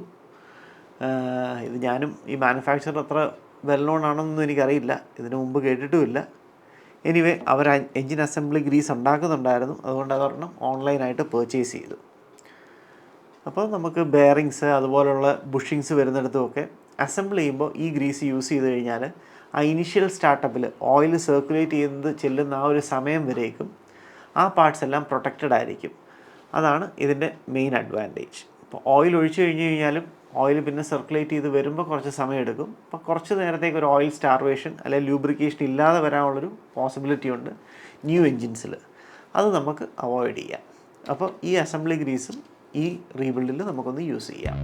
ഇത് ഞാനും ഈ മാനുഫാക്ചർ അത്ര വെൽ നോൺ ആണെന്നൊന്നും എനിക്കറിയില്ല, ഇതിനു മുമ്പ് കേട്ടിട്ടുമില്ല. എനിവേ അവർ എൻജിൻ അസംബ്ലി ഗ്രീസ് ഉണ്ടാക്കുന്നുണ്ടായിരുന്നു, അതുകൊണ്ട് അതൊരെണ്ണം ഓൺലൈനായിട്ട് പർച്ചേസ് ചെയ്തു. അപ്പോൾ നമുക്ക് ബെയറിങ്സ് അതുപോലുള്ള ബുഷിങ്സ് വരുന്നിടത്തുമൊക്കെ അസംബിൾ ചെയ്യുമ്പോൾ ഈ ഗ്രീസ് യൂസ് ചെയ്ത് കഴിഞ്ഞാൽ ആ ഇനിഷ്യൽ സ്റ്റാർട്ടപ്പിൽ ഓയിൽ സർക്കുലേറ്റ് ചെയ്യുന്നത് ചെല്ലുന്ന ആ ഒരു സമയം വരേക്കും ആ പാർട്സ് എല്ലാം പ്രൊട്ടക്റ്റഡ് ആയിരിക്കും. അതാണ് ഇതിൻ്റെ മെയിൻ അഡ്വാൻറ്റേജ്. ഇപ്പോൾ ഓയിൽ ഒഴിച്ചു കഴിഞ്ഞ് കഴിഞ്ഞാലും ഓയിൽ പിന്നെ സർക്കുലേറ്റ് ചെയ്ത് വരുമ്പോൾ കുറച്ച് സമയമെടുക്കും. അപ്പോൾ കുറച്ച് നേരത്തേക്ക് ഒരു ഓയിൽ സ്റ്റാർവേഷൻ അല്ലെങ്കിൽ ലൂബ്രിക്കേഷൻ ഇല്ലാതെ വരാനുള്ളൊരു പോസിബിലിറ്റി ഉണ്ട് ന്യൂ എൻജിൻസിൽ. അത് നമുക്ക് അവോയ്ഡ് ചെയ്യാം. അപ്പോൾ ഈ അസംബ്ലി ഗ്രീസും ഈ റീബിൽഡിൽ നമുക്കൊന്ന് യൂസ് ചെയ്യാം.